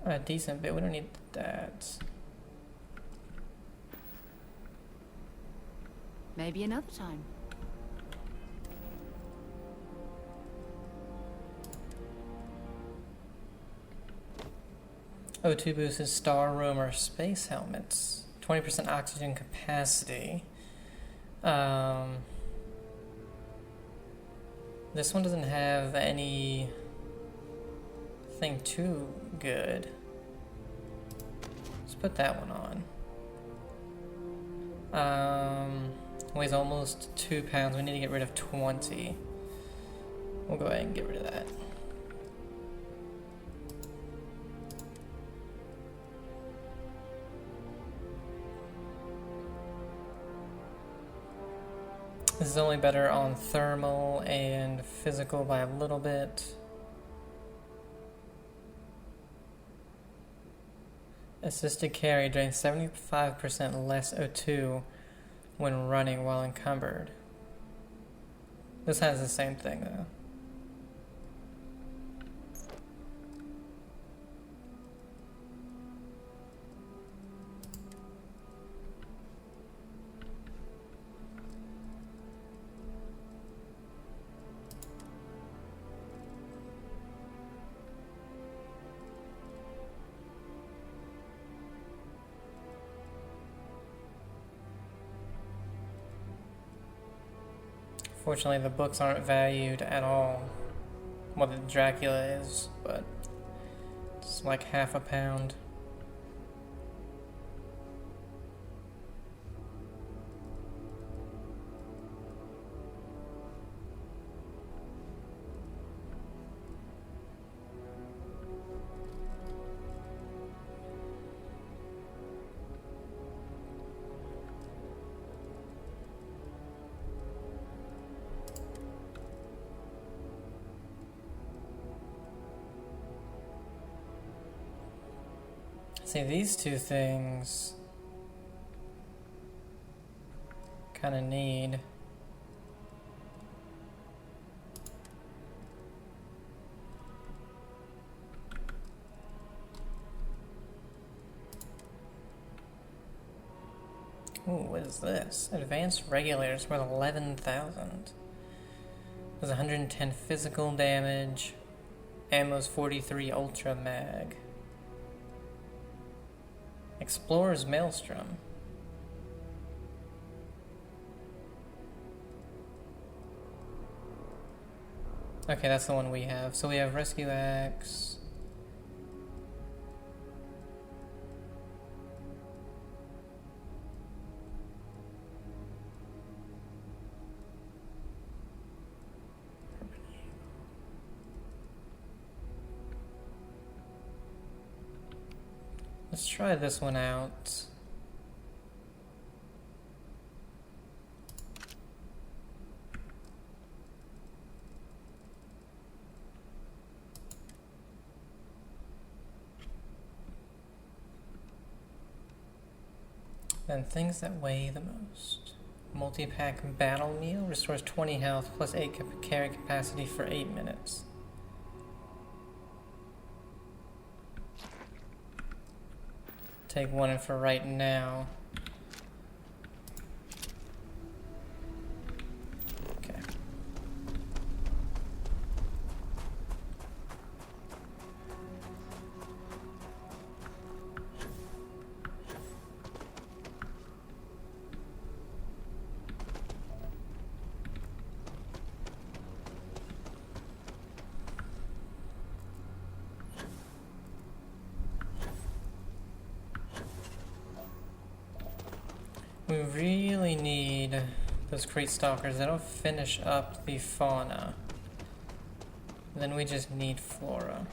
a decent bit. We don't need that. Maybe another time. O2 boosts star room or space helmets. 20% oxygen capacity. This one doesn't have anything too good. Let's put that one on. Weighs almost 2 pounds. We need to get rid of 20. We'll go ahead and get rid of that. This is only better on thermal and physical by a little bit. Assisted carry drains 75% less O2 when running while encumbered. This has the same thing though. Fortunately, the books aren't valued at all. Well, the Dracula is, but it's like half a pound. See, these two things kind of need. Ooh, what is this? Advanced regulators worth 11,000. Does 110 physical damage. Ammo's 43 ultra mag. Explorer's Maelstrom. Okay, that's the one we have. So we have Rescue Axe. Let's try this one out. Then things that weigh the most. Multi-pack battle meal restores 20 health plus 8 carry capacity for 8 minutes. Take one in for right now. Okay. We really need those Kreet stalkers. That'll finish up the fauna. Then we just need flora.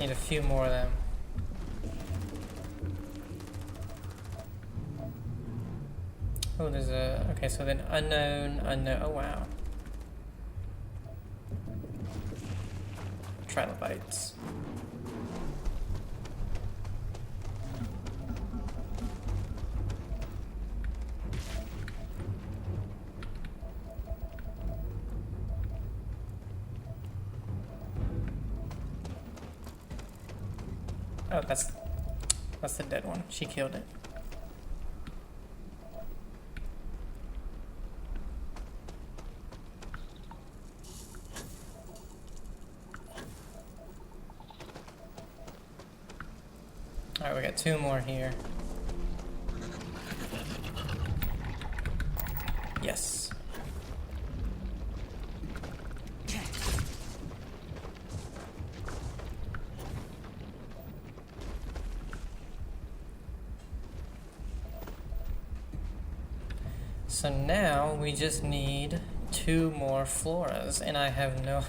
Need a few more of them. Oh, there's a... Okay, so then unknown... Oh, wow. Trilobites. Oh, that's the dead one. She killed it. Alright, we got 2 more here. Yes. So now we just need 2 more floras, and I have no...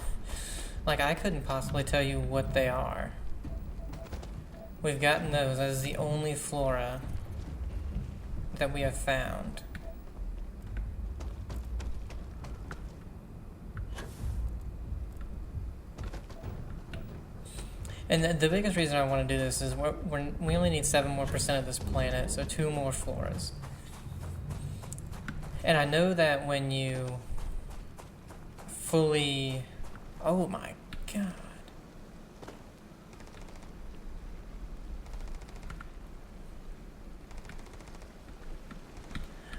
Like, I couldn't possibly tell you what they are. We've gotten those as the only flora that we have found. And the biggest reason I want to do this is we only need 7% more of this planet, so 2 more floras. And I know that when you fully... Oh my god.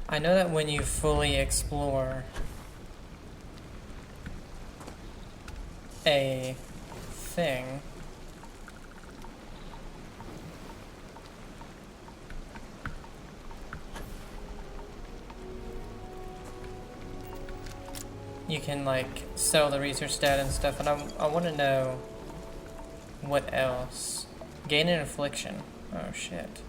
I know that when you fully explore a thing, you can like sell the research stat and stuff, and I want to know what else. Gain an affliction. Oh shit.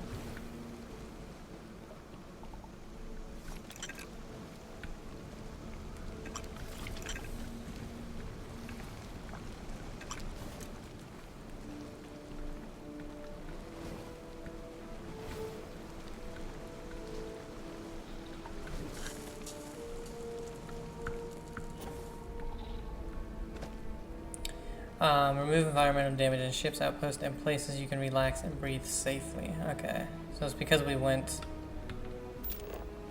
Remove environmental damage in ship's outpost and places you can relax and breathe safely. Okay. So it's because we went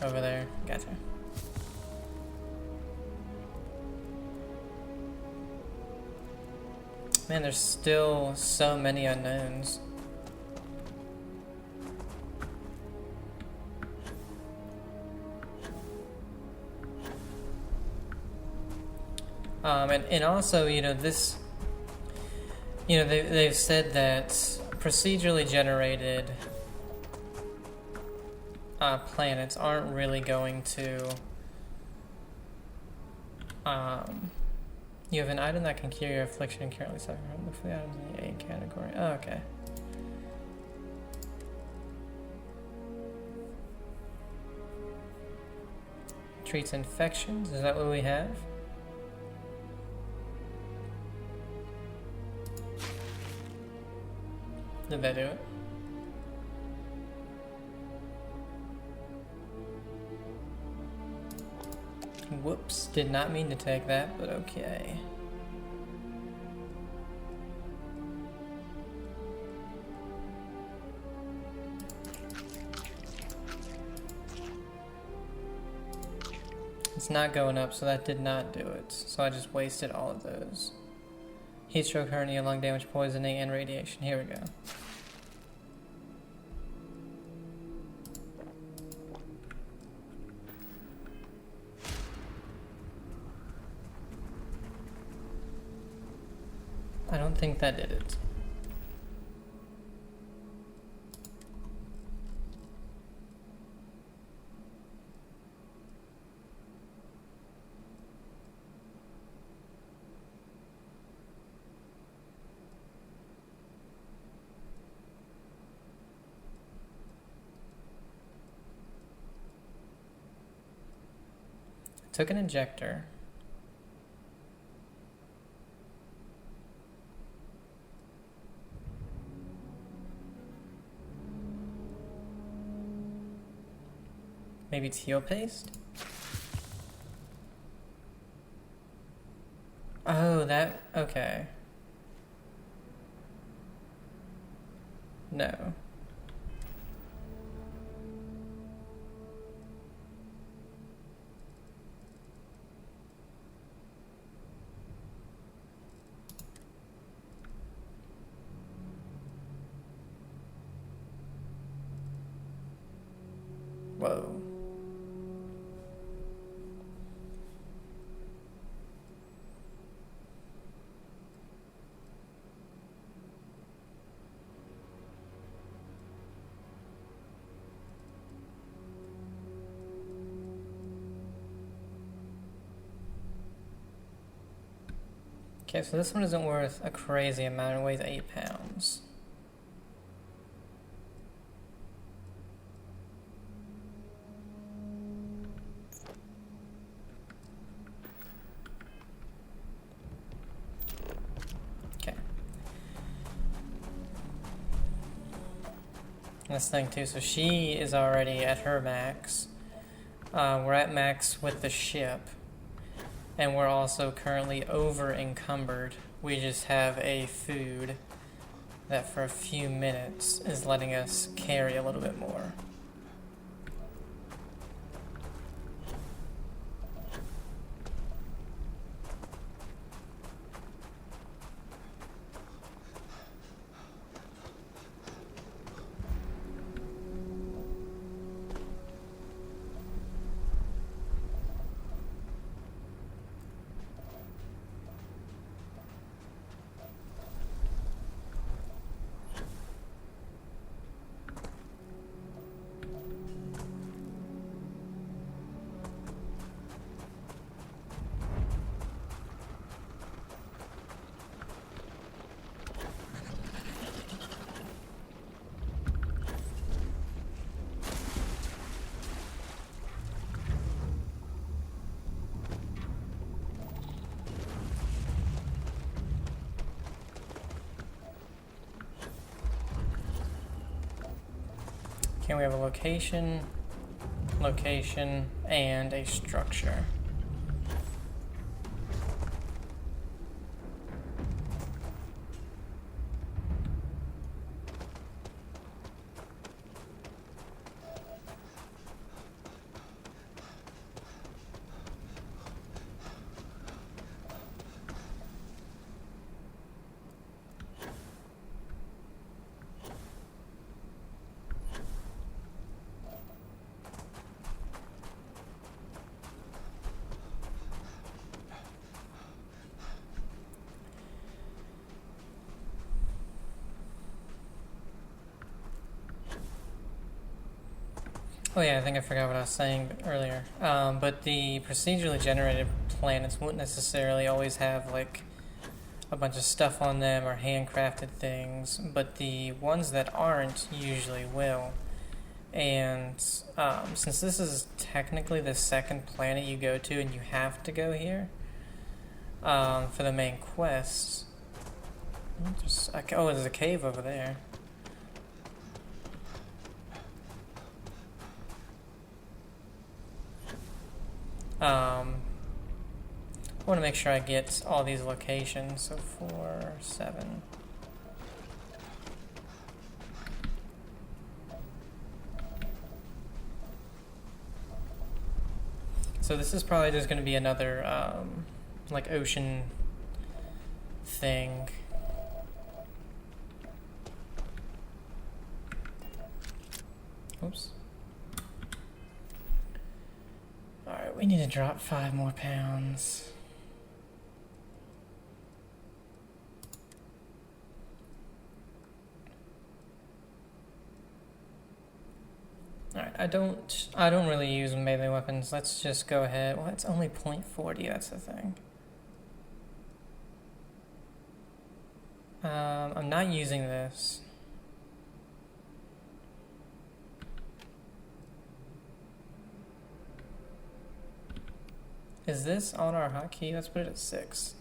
over there. Gotcha. Man, there's still so many unknowns. And also, you know, this... You know, they've said that procedurally generated planets aren't really going to... you have an item that can cure your affliction and currently suffer from. Look for the items in the A category. Oh, okay. Treats infections. Is that what we have? Did that do it? Whoops, did not mean to take that, but okay. It's not going up, so that did not do it. So I just wasted all of those. Heat stroke, hernia, lung damage, poisoning, and radiation. Here we go. I don't think that did it. Took an injector. Maybe teal paste? Oh, that... okay. No. Whoa. Okay, so this one isn't worth a crazy amount. It weighs 8 pounds. Okay. This thing too, so she is already at her max. We're at max with the ship. And we're also currently over encumbered. We just have a food that for a few minutes is letting us carry a little bit more. Okay, we have a location, and a structure. Oh yeah, I think I forgot what I was saying earlier. But the procedurally generated planets won't necessarily always have like a bunch of stuff on them or handcrafted things, but the ones that aren't usually will. And since this is technically the second planet you go to and you have to go here for the main quest, oh, there's a cave over there. I want to make sure I get all these locations. So 4, 7. So this is probably just going to be another like ocean thing. Oops. Alright, we need to drop 5 more pounds. Alright, I don't really use melee weapons. Let's just go ahead. Well, it's only .40, that's the thing. I'm not using this. Is this on our hotkey? Let's put it at 6.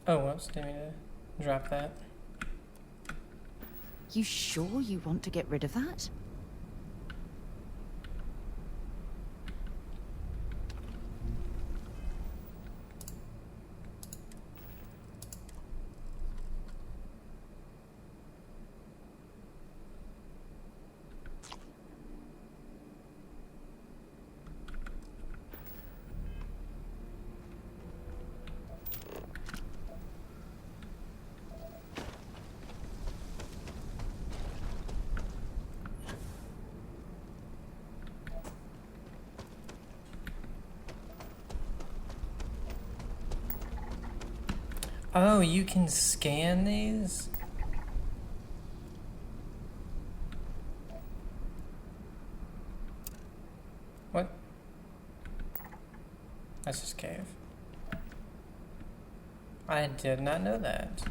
Oh, whoops, didn't mean to drop that. You sure you want to get rid of that? Oh, you can scan these? What? That's just cave. I did not know that.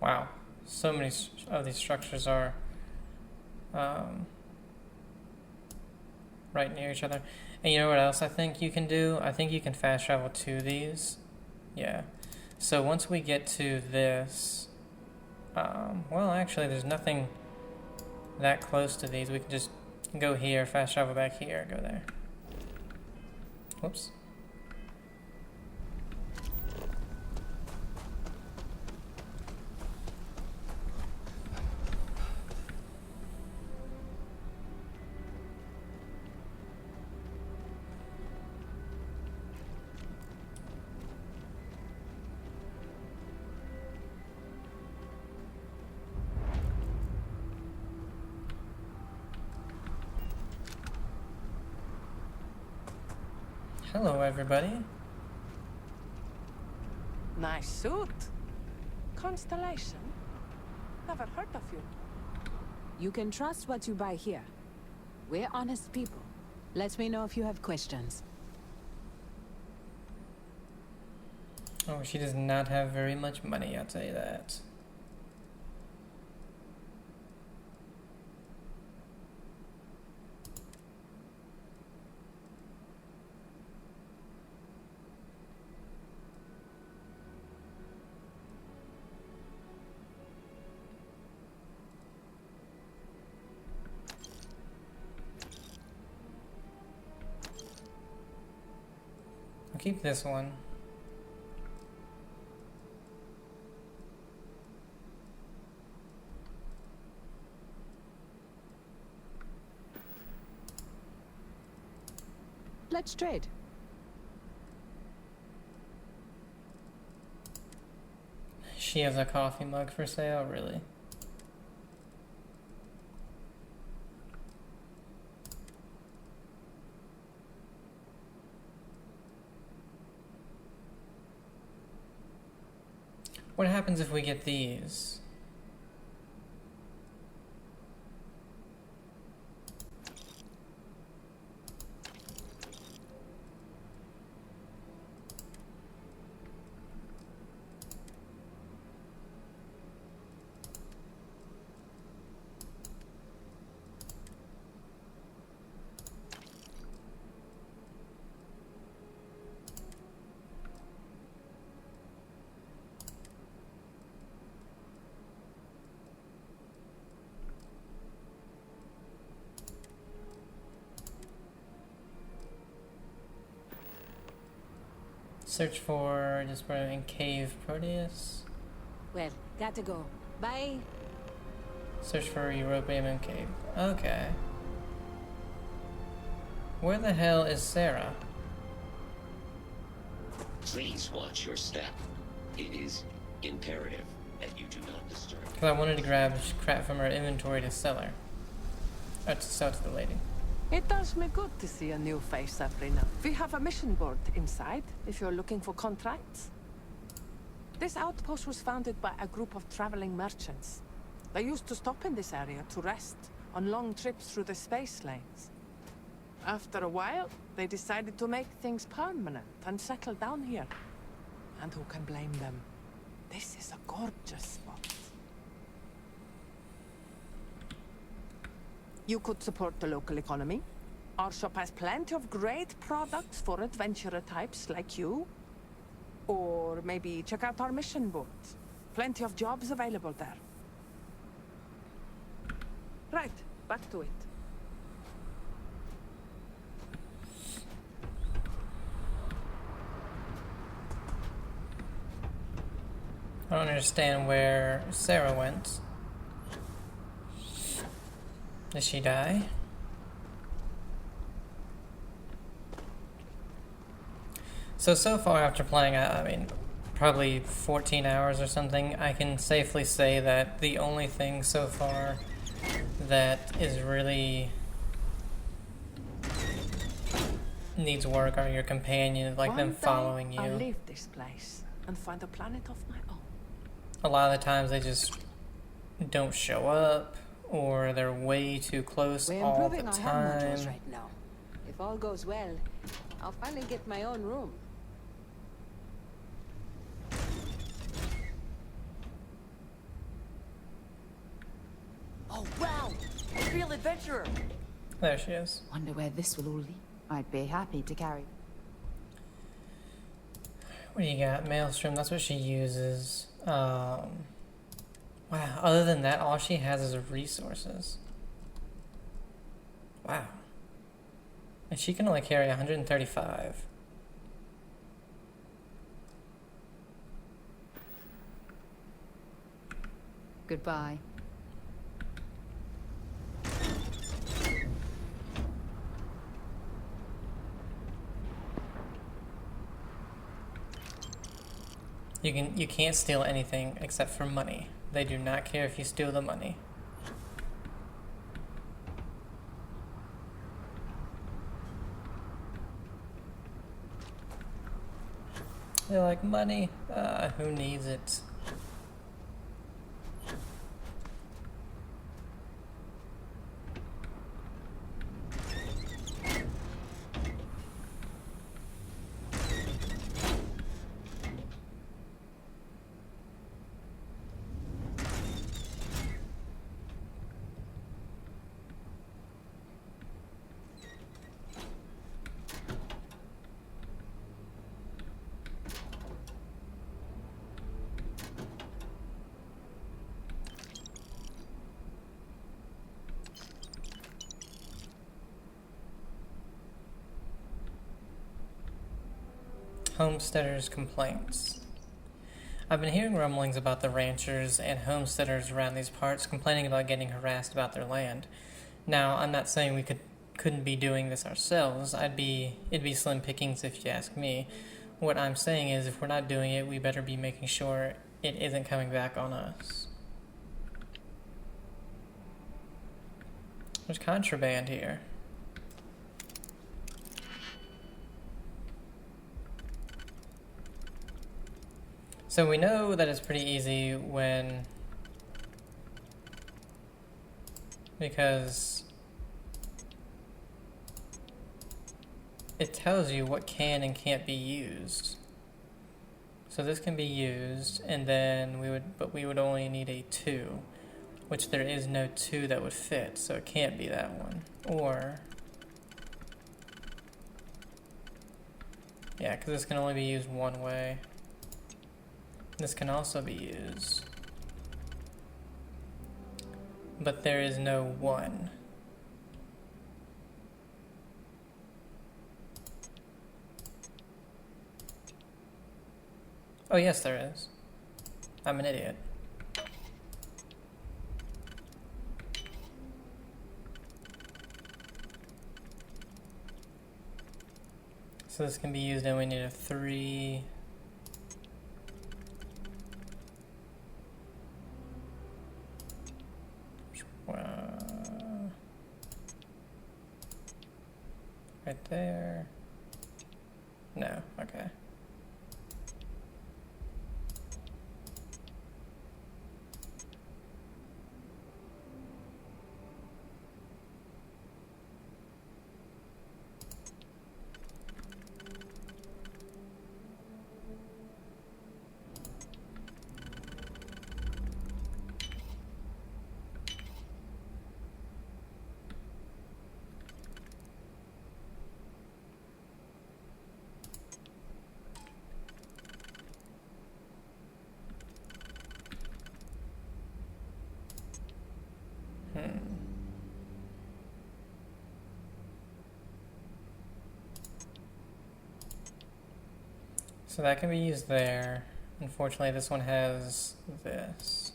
Wow, so many of these structures are right near each other. And you know what else I think you can do? I think you can fast travel to these. Yeah. So once we get to this, well, actually, there's nothing that close to these. We can just go here, fast travel back here, go there. Whoops. Hello, everybody. Nice suit. Constellation? Never heard of you. You can trust what you buy here. We're honest people. Let me know if you have questions. Oh, she does not have very much money, I'll tell you that. I'll keep this one. Let's trade. She has a coffee mug for sale, really? What happens if we get these? Search for just in Cave Proteus. Well, gotta go. Bye. Search for European Moon Cave. Okay. Where the hell is Sarah? Please watch your step. It is imperative that you do not disturb. Because I wanted to grab crap from her inventory to sell her. Or to sell to the lady. It does me good to see a new face every now. We have a mission board inside, if you're looking for contracts. This outpost was founded by a group of traveling merchants. They used to stop in this area to rest on long trips through the space lanes. After a while, they decided to make things permanent and settle down here. And who can blame them? This is a gorgeous spot. You could support the local economy. Our shop has plenty of great products for adventurer types like you. Or maybe check out our mission board. Plenty of jobs available there. Right, back to it. I don't understand where Sarah went. Did she die? So far after playing, I mean, probably 14 hours or something, I can safely say that the only thing so far that is really needs work are your companions, like them following you. I'll leave this place and find a planet of my own. A lot of the times they just don't show up, or they're way too close We're all the improving our hand modules time. right now. If all goes well, I'll finally get my own room. Oh, wow! A real adventurer! There she is. Wonder where this will all lead. I'd be happy to carry. What do you got? Maelstrom, that's what she uses. Wow, other than that, all she has is resources. Wow. And she can only carry 135. Goodbye. You can't steal anything except for money. They do not care if you steal the money. They're like, money? Who needs it? Homesteaders' complaints. I've been hearing rumblings about the ranchers and homesteaders around these parts complaining about getting harassed about their land. Now, I'm not saying we couldn't be doing this ourselves. It'd be slim pickings if you ask me. What I'm saying is, if we're not doing it, we better be making sure it isn't coming back on us. There's contraband here. So we know that it's pretty easy because it tells you what can and can't be used. So this can be used, and then we would only need a 2, which there is no 2 that would fit, so it can't be that one. Or, yeah, because this can only be used one way. This can also be used, but there is no 1. Oh, yes, there is. I'm an idiot. So this can be used, and we need a 3. Right there. No, okay. So that can be used there. Unfortunately, this one has this.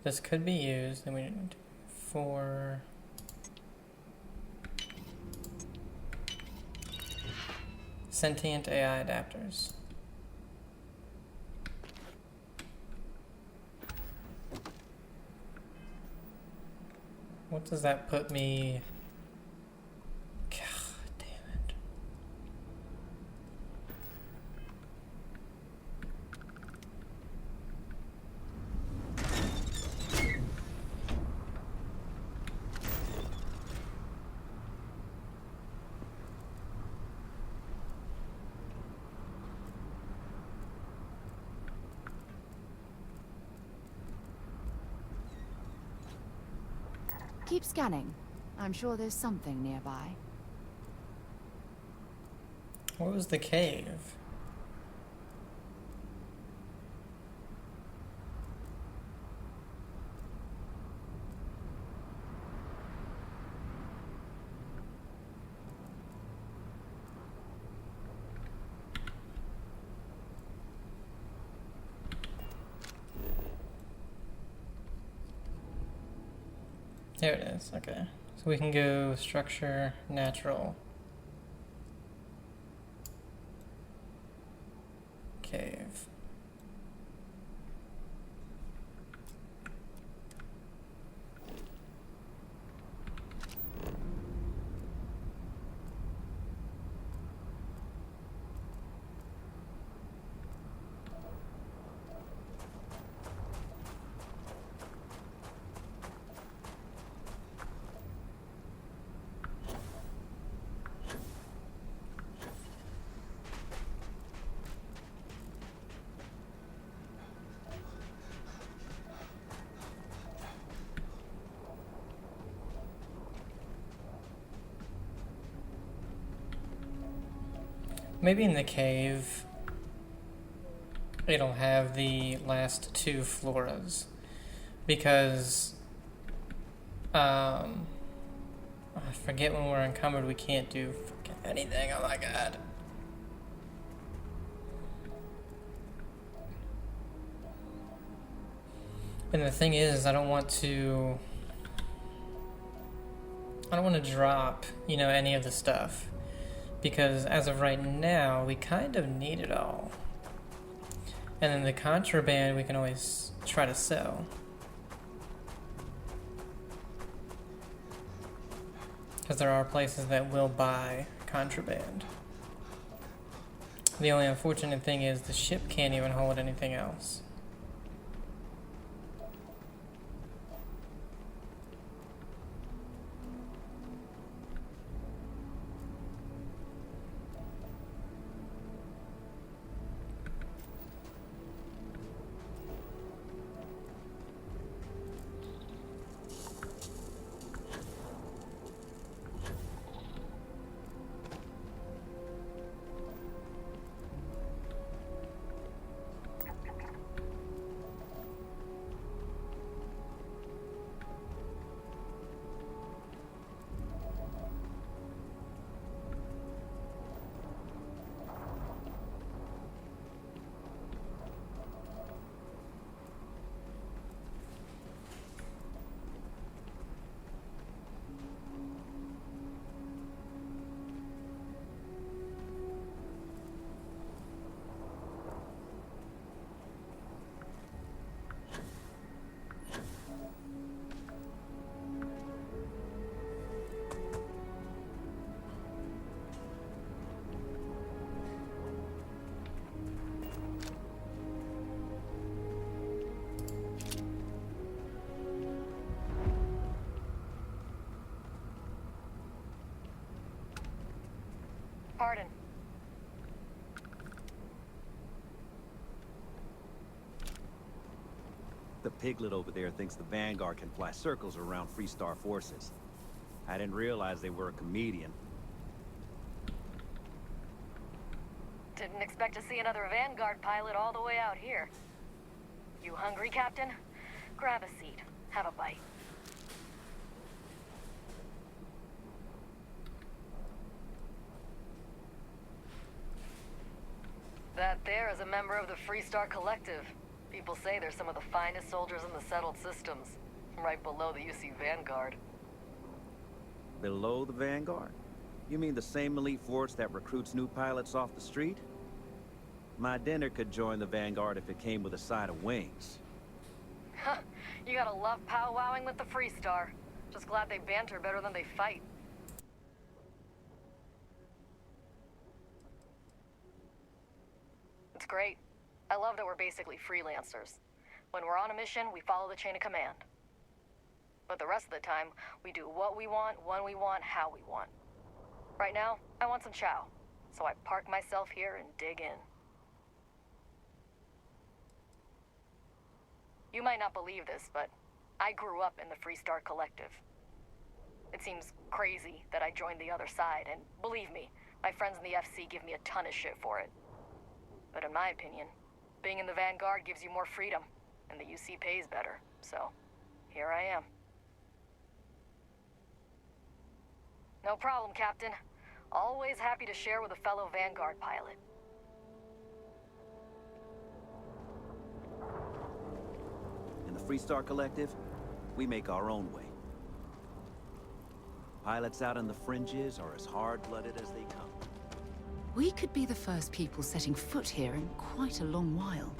This could be used, and we need 4. Sentient AI adapters. What does that put me? God damn it. Keep scanning. I'm sure there's something nearby. What was the cave? There it is, okay. So we can go structure, natural. Cave. Maybe in the cave, it'll have the last 2 floras, because I forget when we're encumbered we can't do fucking anything. Oh my god. And the thing is, I don't want to drop, any of the stuff. Because as of right now, we kind of need it all. And then the contraband we can always try to sell. Because there are places that will buy contraband. The only unfortunate thing is the ship can't even hold anything else. Pardon. The piglet over there thinks the Vanguard can fly circles around Freestar forces. I didn't realize they were a comedian. Didn't expect to see another Vanguard pilot all the way out here. You hungry, Captain? Grab a seat. Have a bite. That there is a member of the Freestar Collective. People say they're some of the finest soldiers in the settled systems, right below the UC Vanguard. Below the Vanguard? You mean the same elite force that recruits new pilots off the street? My dinner could join the Vanguard if it came with a side of wings. Huh, you gotta love powwowing with the Freestar. Just glad they banter better than they fight. It's great. I love that we're basically freelancers. When we're on a mission, we follow the chain of command. But the rest of the time, we do what we want, when we want, how we want. Right now, I want some chow, so I park myself here and dig in. You might not believe this, but I grew up in the Freestar Collective. It seems crazy that I joined the other side, and believe me, my friends in the FC give me a ton of shit for it. But in my opinion, being in the Vanguard gives you more freedom, and the UC pays better, so here I am. No problem, Captain. Always happy to share with a fellow Vanguard pilot. In the Freestar Collective, we make our own way. Pilots out on the fringes are as hard-blooded as they come. We could be the first people setting foot here in quite a long while.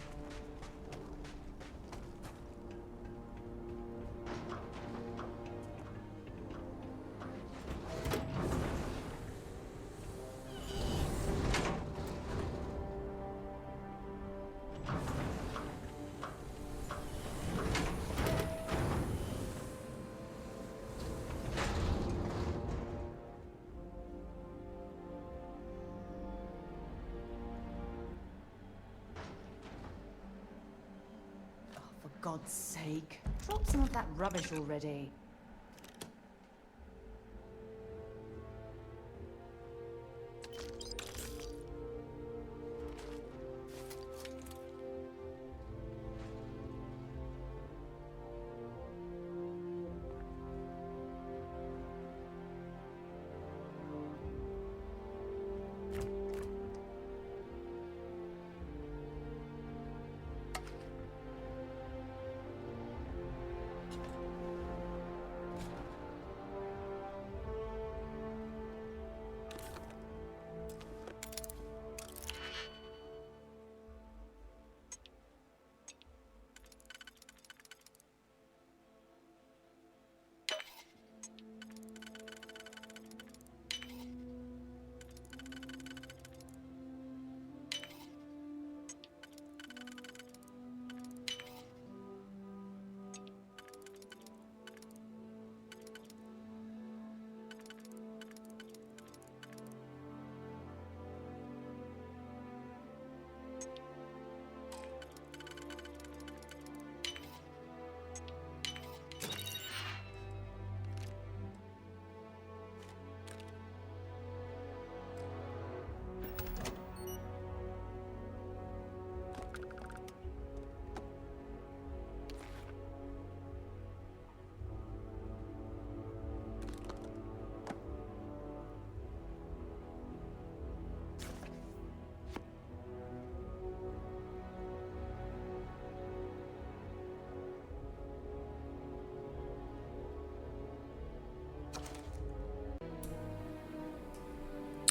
For God's sake, drop some of that rubbish already.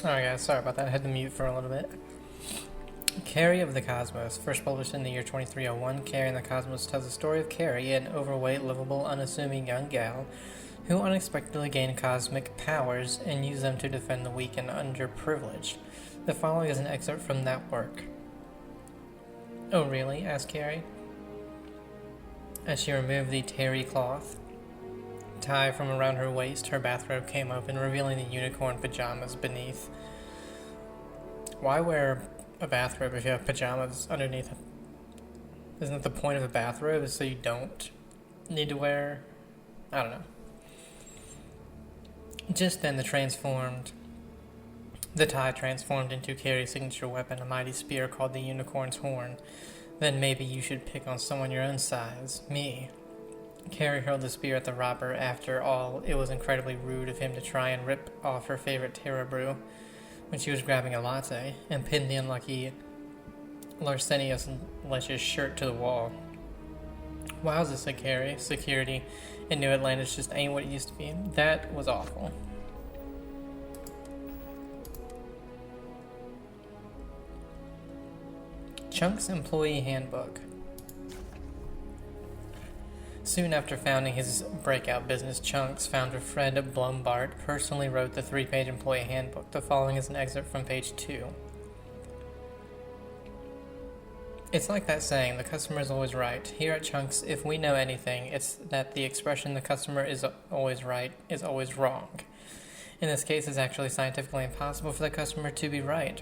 Alright guys, sorry about that, I had to mute for a little bit. Carrie of the Cosmos, first published in the year 2301, Carrie in the Cosmos tells the story of Carrie, an overweight, livable, unassuming young gal who unexpectedly gained cosmic powers and used them to defend the weak and underprivileged. The following is an excerpt from that work. Oh really? Asked Carrie, as she removed the terry cloth tie from around her waist. Her bathrobe came open, revealing the unicorn pajamas beneath. Why wear a bathrobe if you have pajamas underneath it? Isn't it the point of a bathrobe is so you don't need to wear... I don't know. Just then the tie transformed into Carrie's signature weapon, a mighty spear called the Unicorn's Horn. Then maybe you should pick on someone your own size. Me. Carrie hurled the spear at the robber. After all, it was incredibly rude of him to try and rip off her favorite Terra brew when she was grabbing a latte, and pinned the unlucky Larsenius Lesh's shirt to the wall. Wowza, said Carrie. Security in New Atlantis just ain't what it used to be. That was awful. Chunk's Employee Handbook. Soon after founding his breakout business, Chunks founder Fred Blumbart personally wrote the 3-page employee handbook. The following is an excerpt from page 2. It's like that saying, the customer is always right. Here at Chunks, if we know anything, it's that the expression the customer is always right is always wrong. In this case, it's actually scientifically impossible for the customer to be right.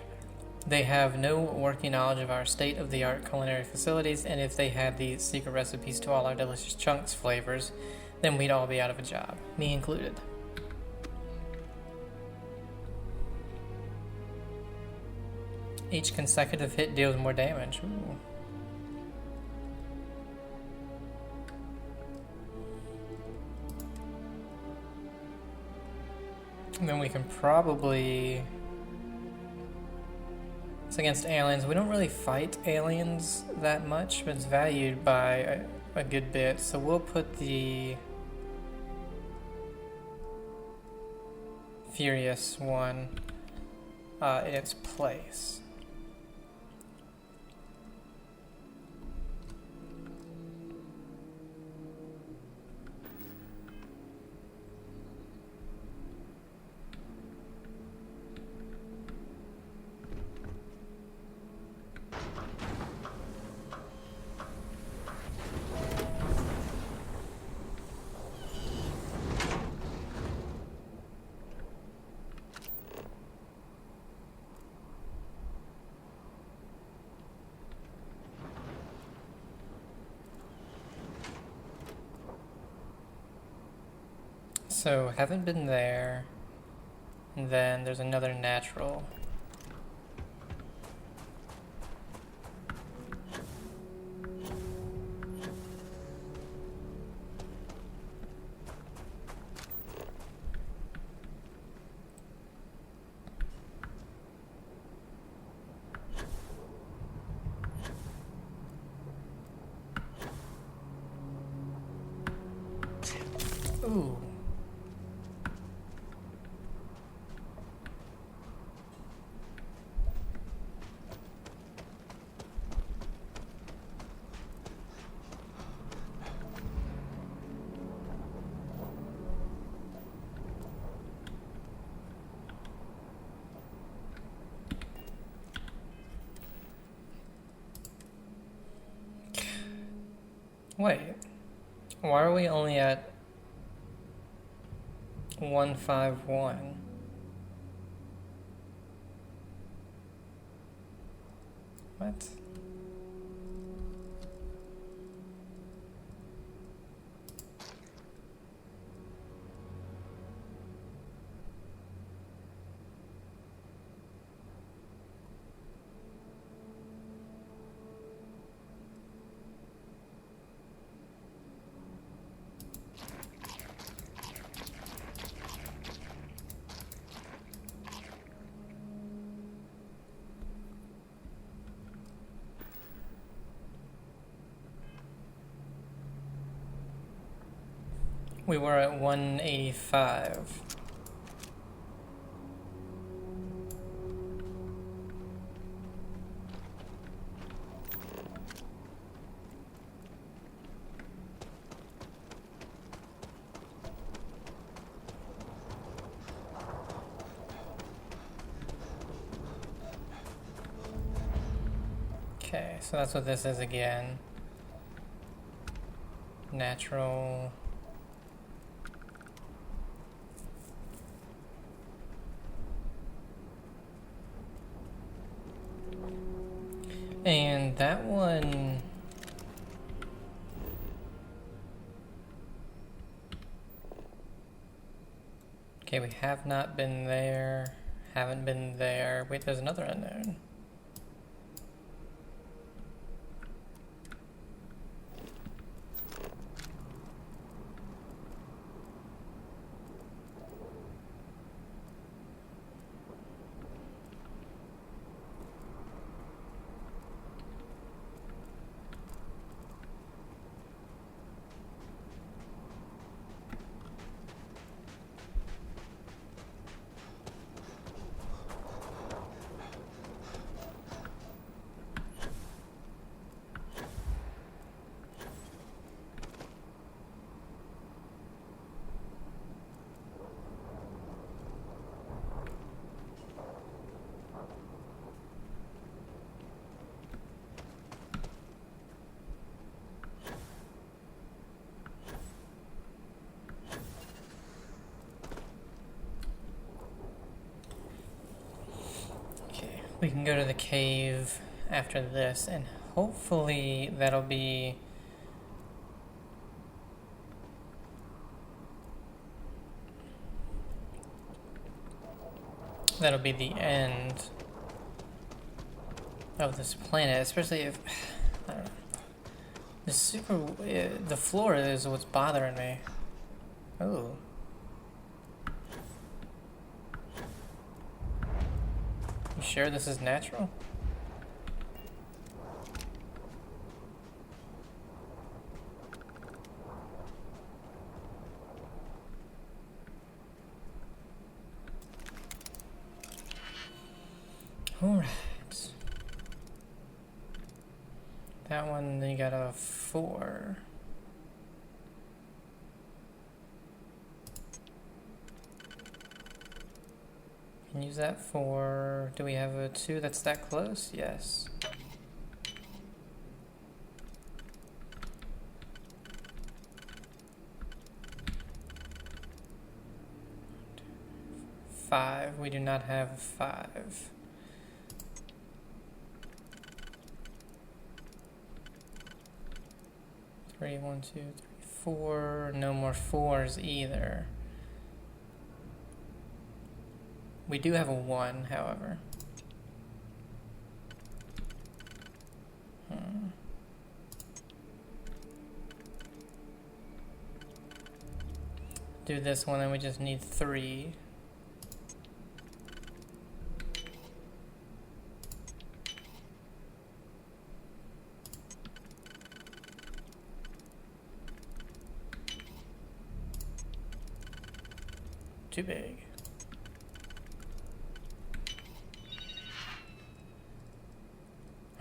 They have no working knowledge of our state-of-the-art culinary facilities, and if they had the secret recipes to all our delicious Chunks flavors, then we'd all be out of a job, me included. Each consecutive hit deals more damage. Ooh. And then we can probably... It's against aliens. We don't really fight aliens that much, but it's valued by a good bit. So we'll put the Furious one in its place. So, haven't been there. And then there's another natural. Ooh. Wait, why are we only at 151? What? We were at 185. Okay, so that's what this is again. Natural. And that one... Okay, we have not been there. Haven't been there. Wait, there's another unknown. We can go to the cave after this, and hopefully that'll be... that'll be the end of this planet, especially if... I don't know. The floor is what's bothering me. Oh. You sure this is natural? Alright. That one, you got a 4. Can use that for... Do we have a 2 that's that close? Yes. Five. We do not have a 5. Three, 1, 2, 3, 4. No more 4s either. We do have a 1, however. Do this one, then we just need 3. Too big.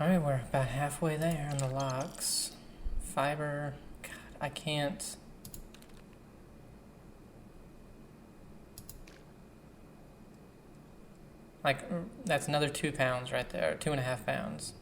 Alright, we're about halfway there on the locks. Fiber. God, I can't. Like, that's another 2 pounds right there. 2.5 pounds.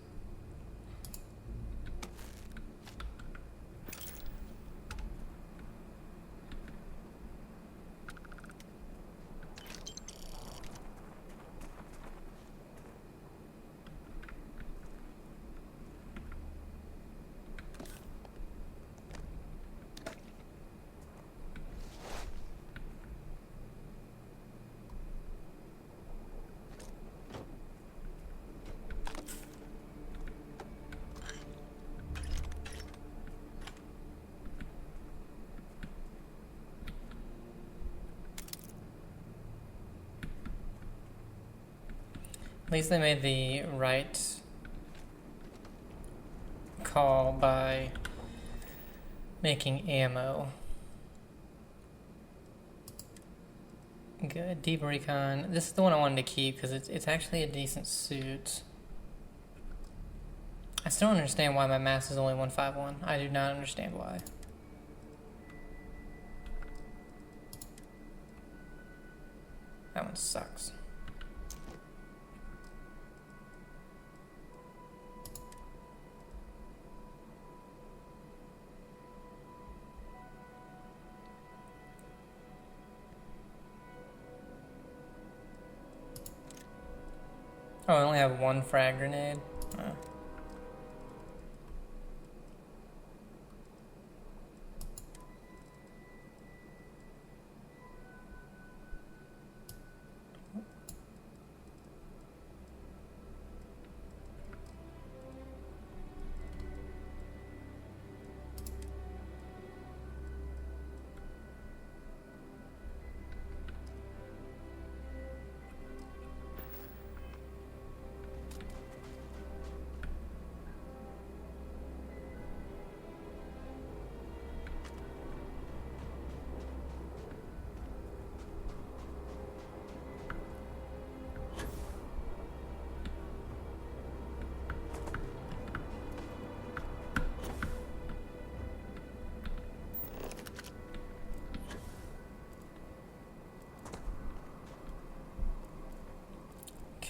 At least they made the right call by making ammo. Good. Deep Recon. This is the one I wanted to keep because it's actually a decent suit. I still don't understand why my mass is only 151. I do not understand why. That one sucks. Oh, I only have 1 frag grenade? Oh.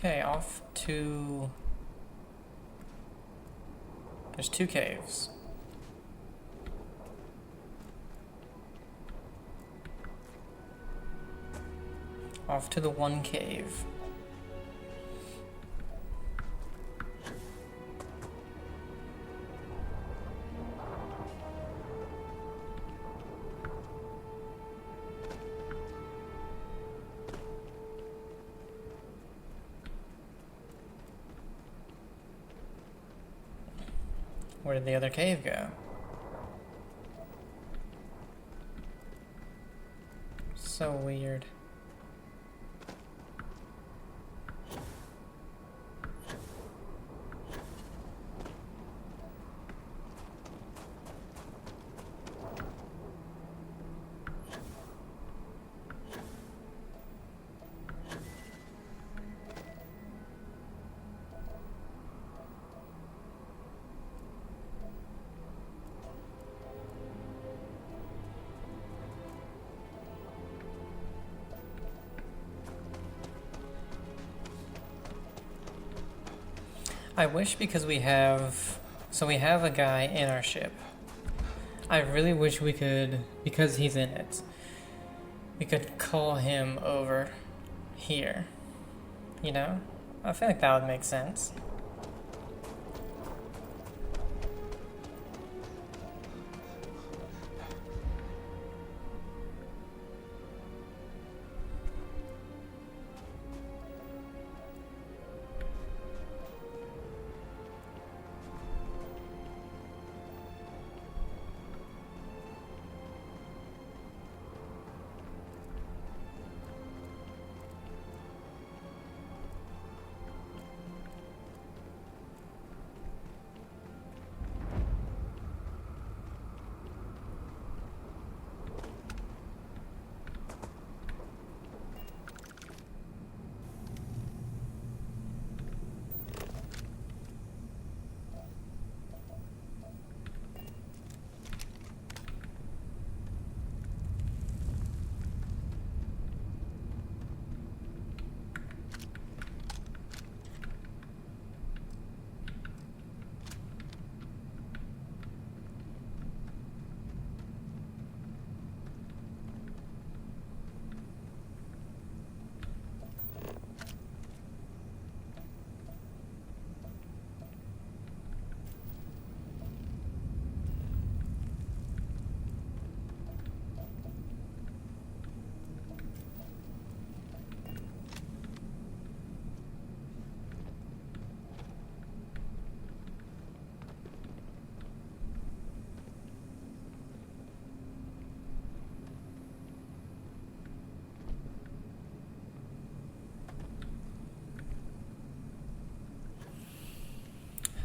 Okay, off to... There's 2 caves. Off to the 1 cave. Where did the other cave go? So weird. I wish because we have... So we have a guy in our ship. I really wish we could, because he's in it, we could call him over here. You know? I feel like that would make sense.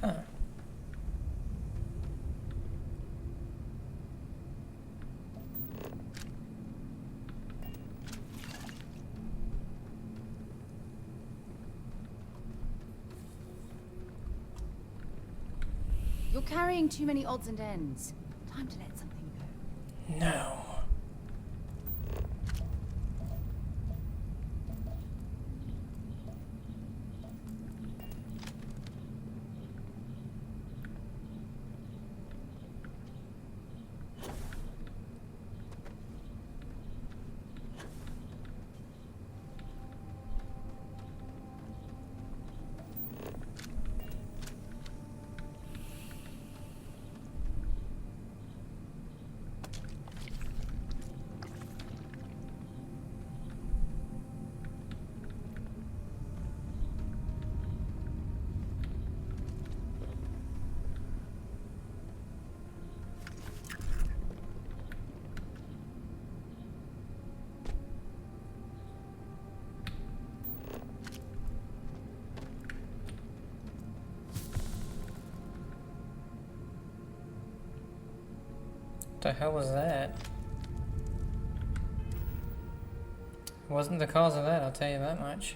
Huh. You're carrying too many odds and ends. Time to let something go. No. What the hell was that? It wasn't the cause of that, I'll tell you that much.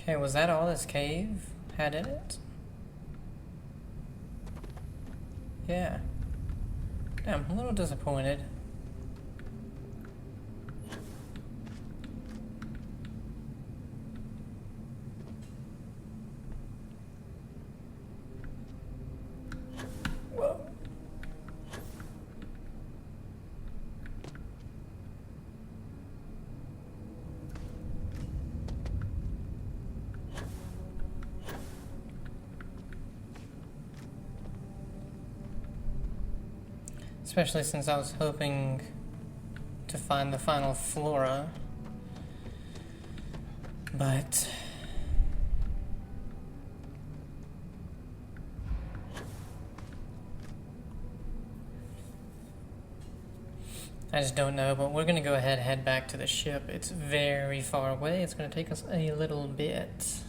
Okay, was that all this cave had in it? Yeah. Damn, I'm a little disappointed. Whoa. Especially since I was hoping to find the final flora. But I just don't know, but we're gonna go ahead and head back to the ship. It's very far away. It's gonna take us a little bit.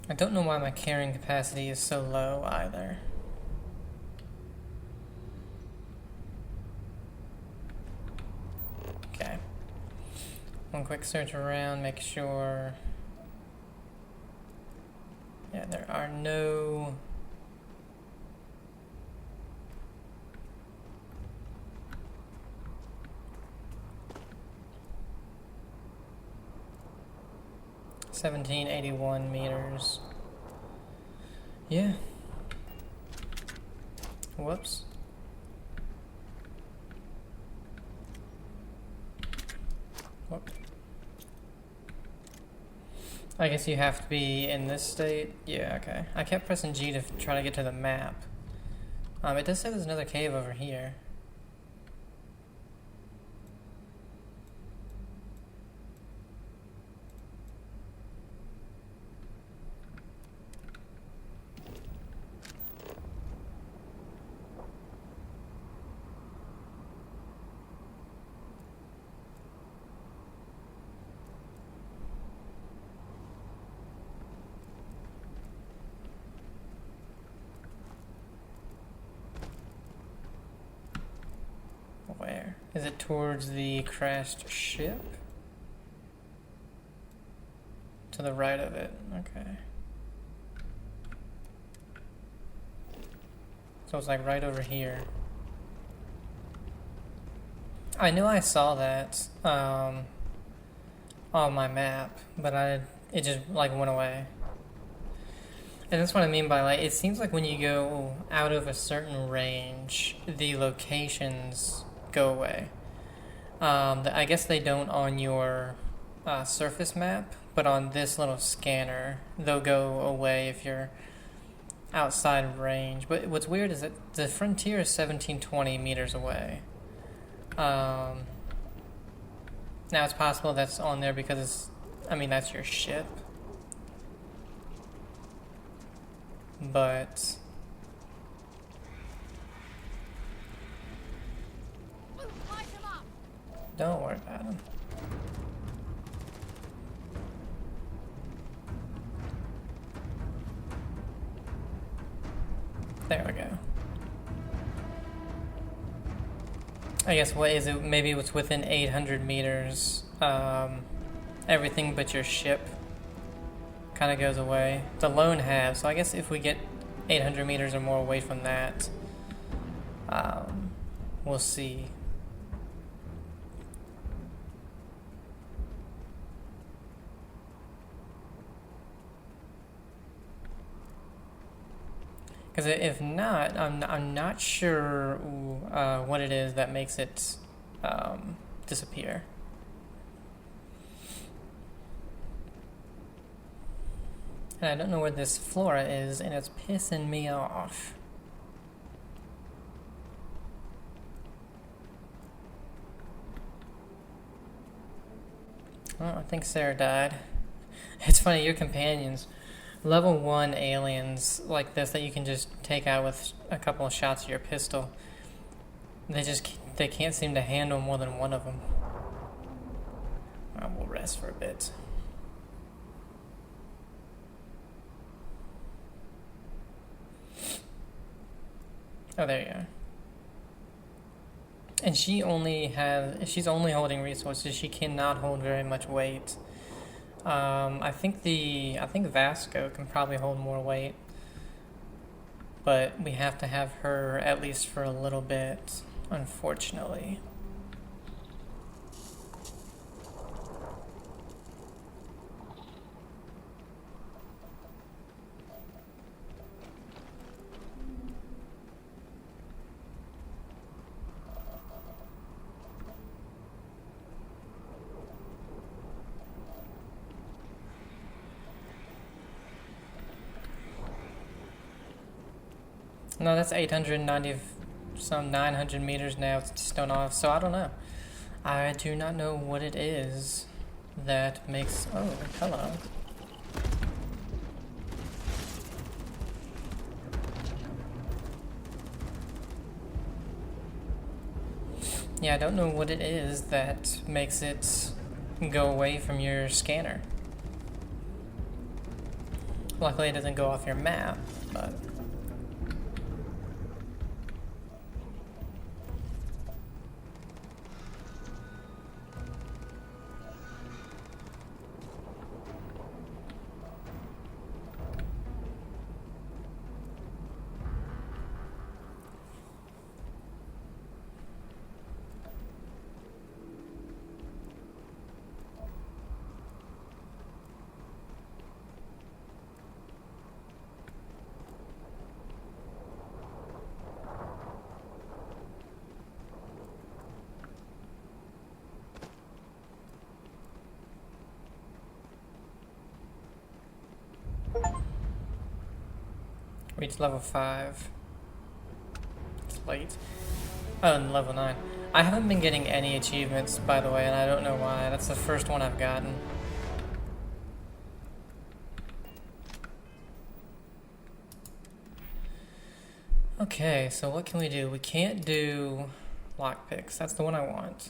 I don't know why my carrying capacity is so low either. Okay. One quick search around, make sure. Yeah, there are no... $1781 meters. Yeah. Whoops. Whoop. I guess you have to be in this state. Yeah, okay. I kept pressing G to try to get to the map. It does say there's another cave over here. Where? Is it towards the crashed ship? To the right of it, okay. So it's like right over here. I knew I saw that on my map, but it just like went away. And that's what I mean by, like, it seems like when you go out of a certain range, the locations go away. I guess they don't on your surface map, but on this little scanner, they'll go away if you're outside of range. But what's weird is that the frontier is 1720 meters away. Now it's possible that's on there because it's, I mean, that's your ship. But don't worry about him. There we go. I guess what is it? Maybe it's within 800 meters. Everything but your ship kind of goes away. The lone half. So I guess if we get 800 meters or more away from that, we'll see. Because if not, I'm not sure what it is that makes it disappear. And I don't know where this flora is, and it's pissing me off. Oh, I think Sarah died. It's funny, your companions, level 1 aliens like this that you can just take out with a couple of shots of your pistol, they can't seem to handle more than one of them. We'll rest for a bit. Oh, there you are. And she's only holding resources. She cannot hold very much weight. I think Vasco can probably hold more weight, but we have to have her at least for a little bit, unfortunately. No, that's 890, some 900 meters now. It's still off, so I don't know. I do not know what it is that makes. Oh, hello. Yeah, I don't know what it is that makes it go away from your scanner. Luckily, it doesn't go off your map, but. Reach level 5. It's late. Oh, and level 9. I haven't been getting any achievements, by the way, and I don't know why. That's the first one I've gotten. Okay, so what can we do? We can't do lockpicks. That's the one I want.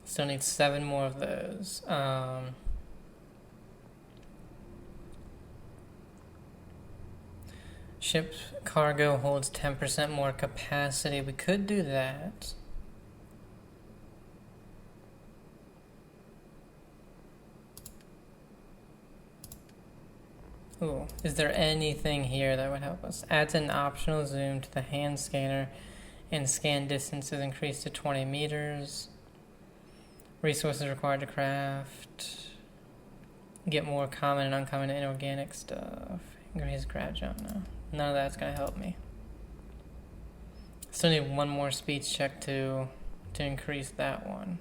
Still need 7 more of those. Ship cargo holds 10% more capacity. We could do that. Ooh, is there anything here that would help us? Adds an optional zoom to the hand scanner and scan distance is increased to 20 meters. Resources required to craft. Get more common and uncommon and inorganic stuff. Increase grab jump now. None of that's gonna help me. Still need one more speech check to increase that one.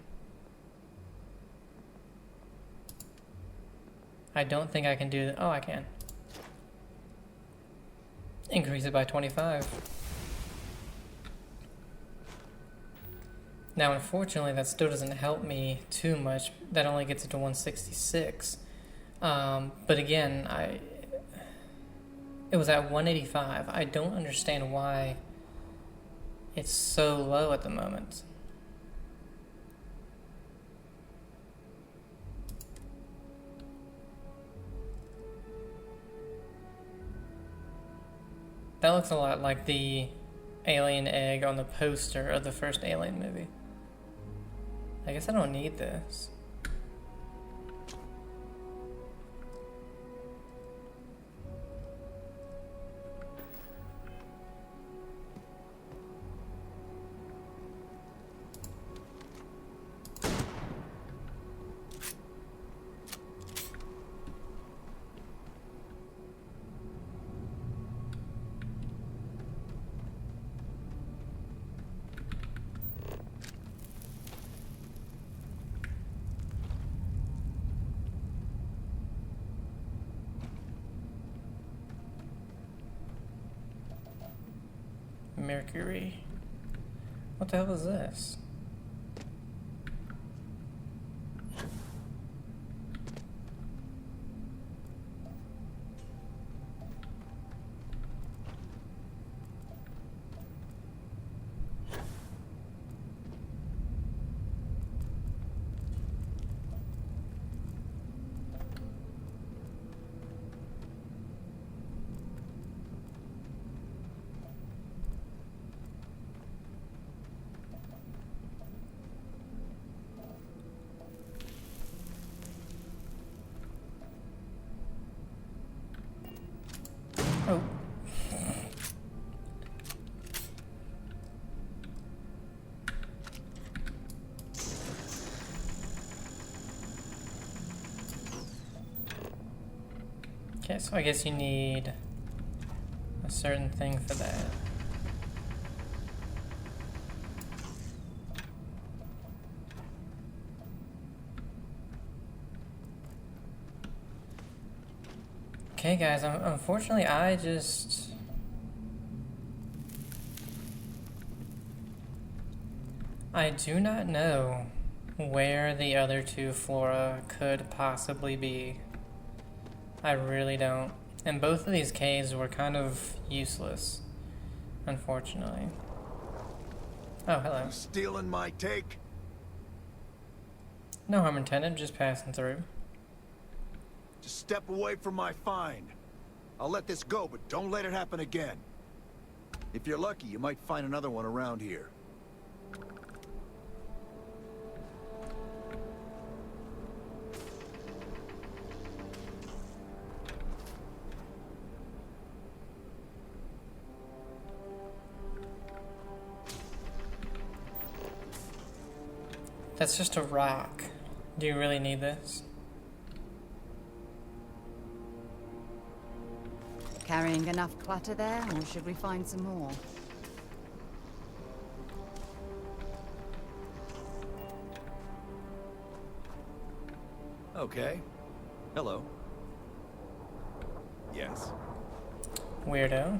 I don't think I can do that. Oh, I can. Increase it by 25. Now, unfortunately, that still doesn't help me too much. That only gets it to 166. But again, it was at 185. I don't understand why it's so low at the moment. That looks a lot like the alien egg on the poster of the first Alien movie. I guess I don't need this. Mercury. What the hell is this? Oh. Okay, so I guess you need a certain thing for that. Okay, guys, unfortunately, I do not know where the other two flora could possibly be. I really don't. And both of these caves were kind of useless, unfortunately. Oh, hello. You stealing my take? No harm intended, just passing through. Just step away from my find. I'll let this go, but don't let it happen again. If you're lucky, you might find another one around here. That's just a rock. Do you really need this? Carrying enough clutter there, or should we find some more? Okay. Hello. Yes. Weirdo.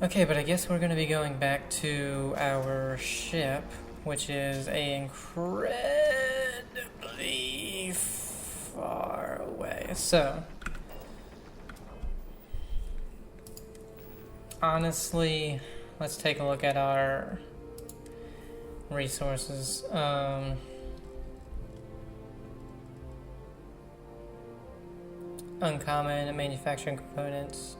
Okay, but I guess we're going to be going back to our ship, which is a incredibly far away. So, honestly, let's take a look at our resources. Uncommon manufacturing components.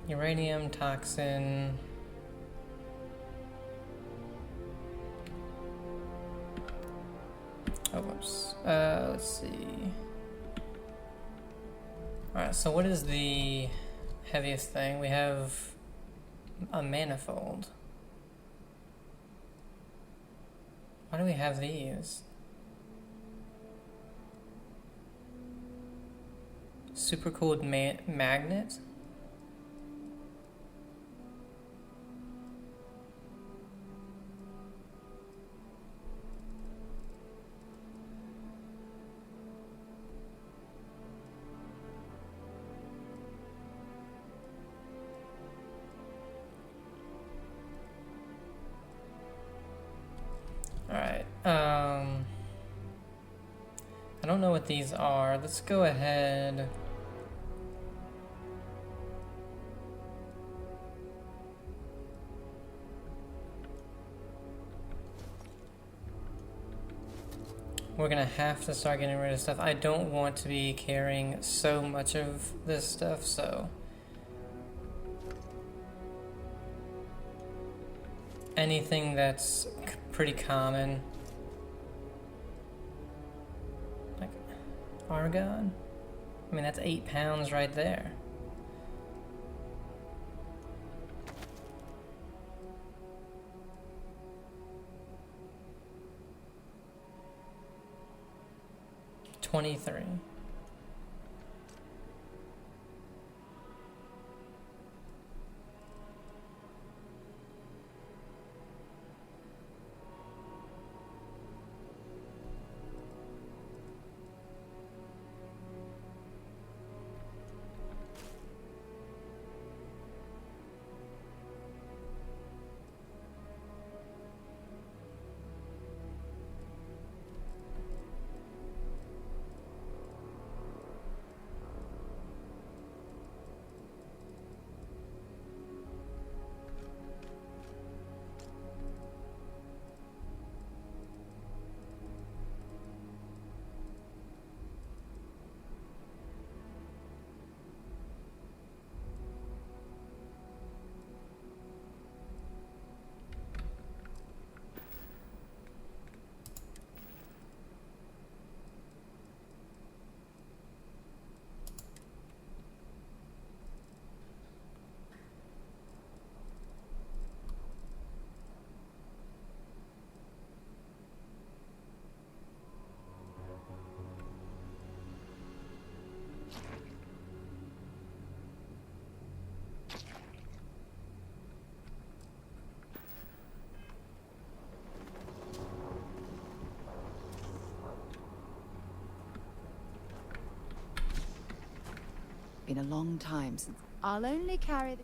Uranium, toxin. Oh, whoops. Let's see. Alright, so what is the heaviest thing? We have a manifold. Why do we have these? Supercooled magnet? Alright, I don't know what these are. Let's go ahead. We're gonna have to start getting rid of stuff. I don't want to be carrying so much of this stuff, so. Anything that's pretty common. Like argon? I mean, that's 8 pounds right there. $23. been a long time since... I'll only carry the...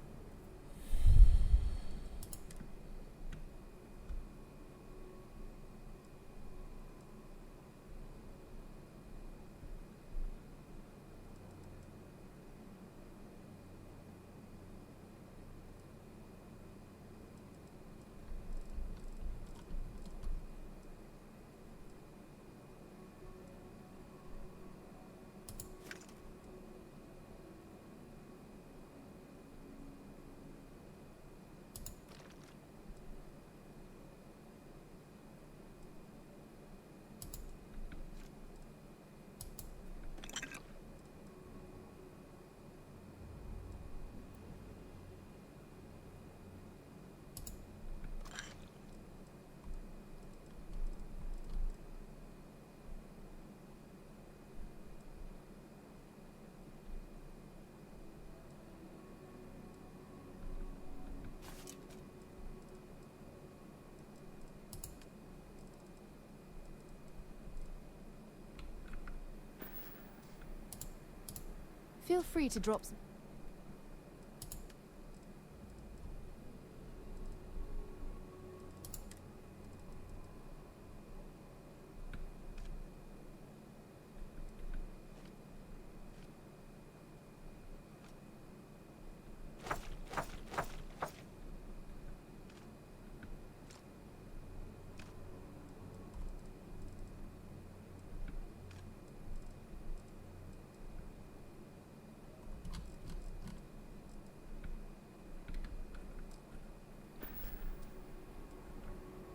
Feel free to drop some...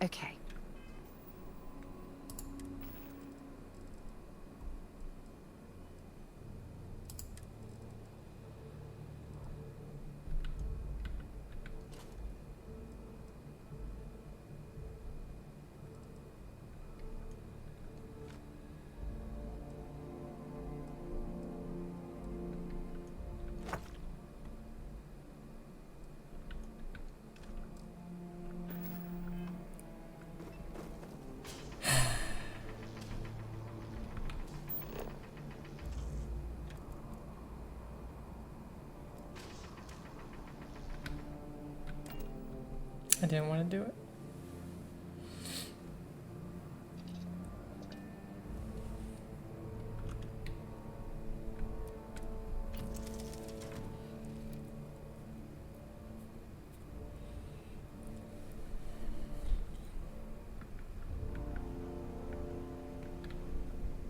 Okay. I didn't want to do it.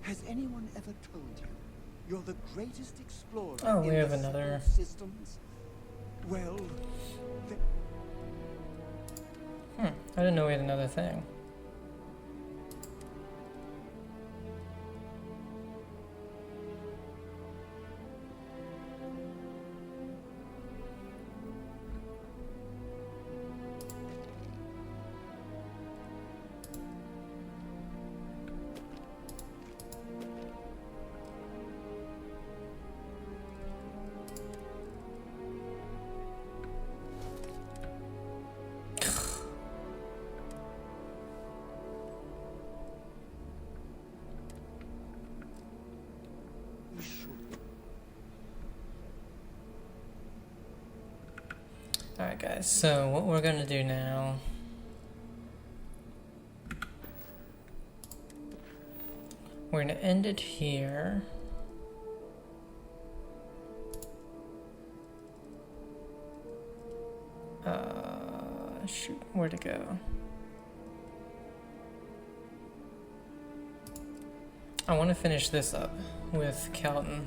Has anyone ever told you you're the greatest explorer Oh, we in have the another systems? Well, I didn't know we had another thing. Alright guys, so what we're gonna do now we're gonna end it here. Shoot, where to go? I want to finish this up with Kelton.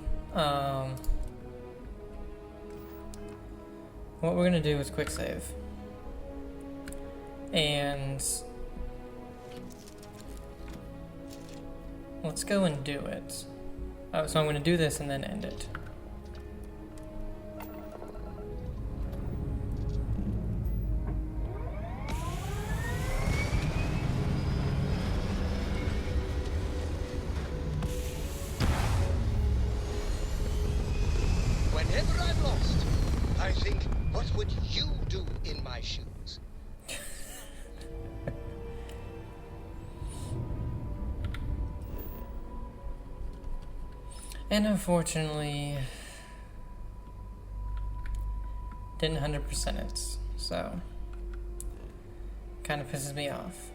What we're gonna do is quick save, and let's go and do it. So I'm gonna do this and then end it. Whenever I'm lost, I think, what would you do in my shoes? And unfortunately, Didn't 100% it, so kind of pisses me off.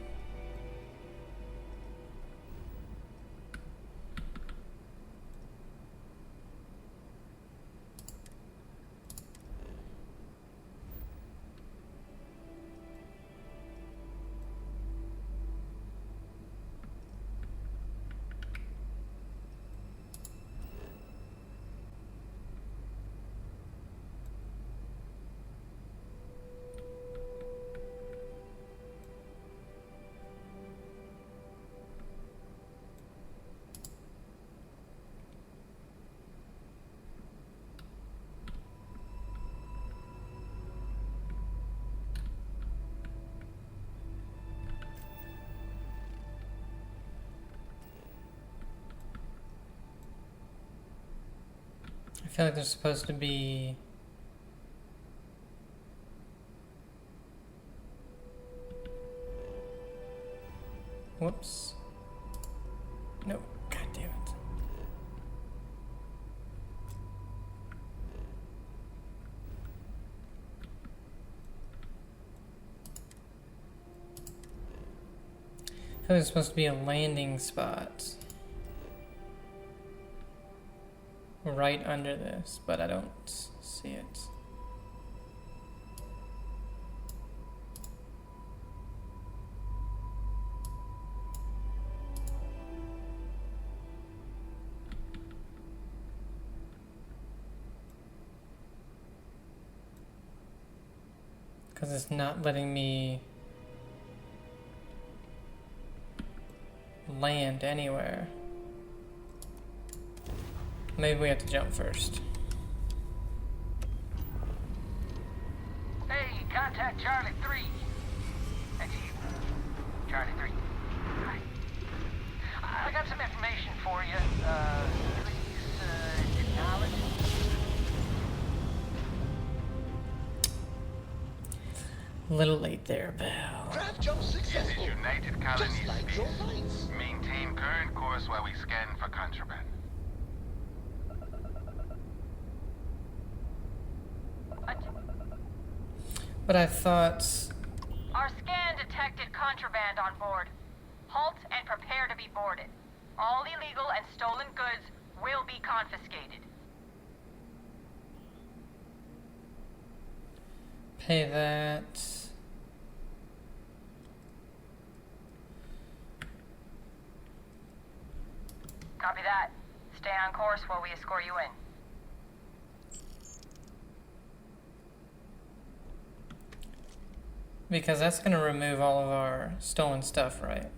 I feel like there's supposed to be whoops. No, god damn it. I feel like there's supposed to be a landing spot right under this, but I don't see it. Because it's not letting me land anywhere. Maybe we have to jump first. Hey, contact Charlie 3. That's you. Charlie 3. Hi. I got some information for you. Please, acknowledge. A little late there, Belle. Craft jump successful. This is United Colony Just like your lights. Maintain current course while we scan for contraband. But I thought... Our scan detected contraband on board. Halt and prepare to be boarded. All illegal and stolen goods will be confiscated. Pay that. Copy that. Stay on course while we escort you in. Because that's going to remove all of our stolen stuff, right?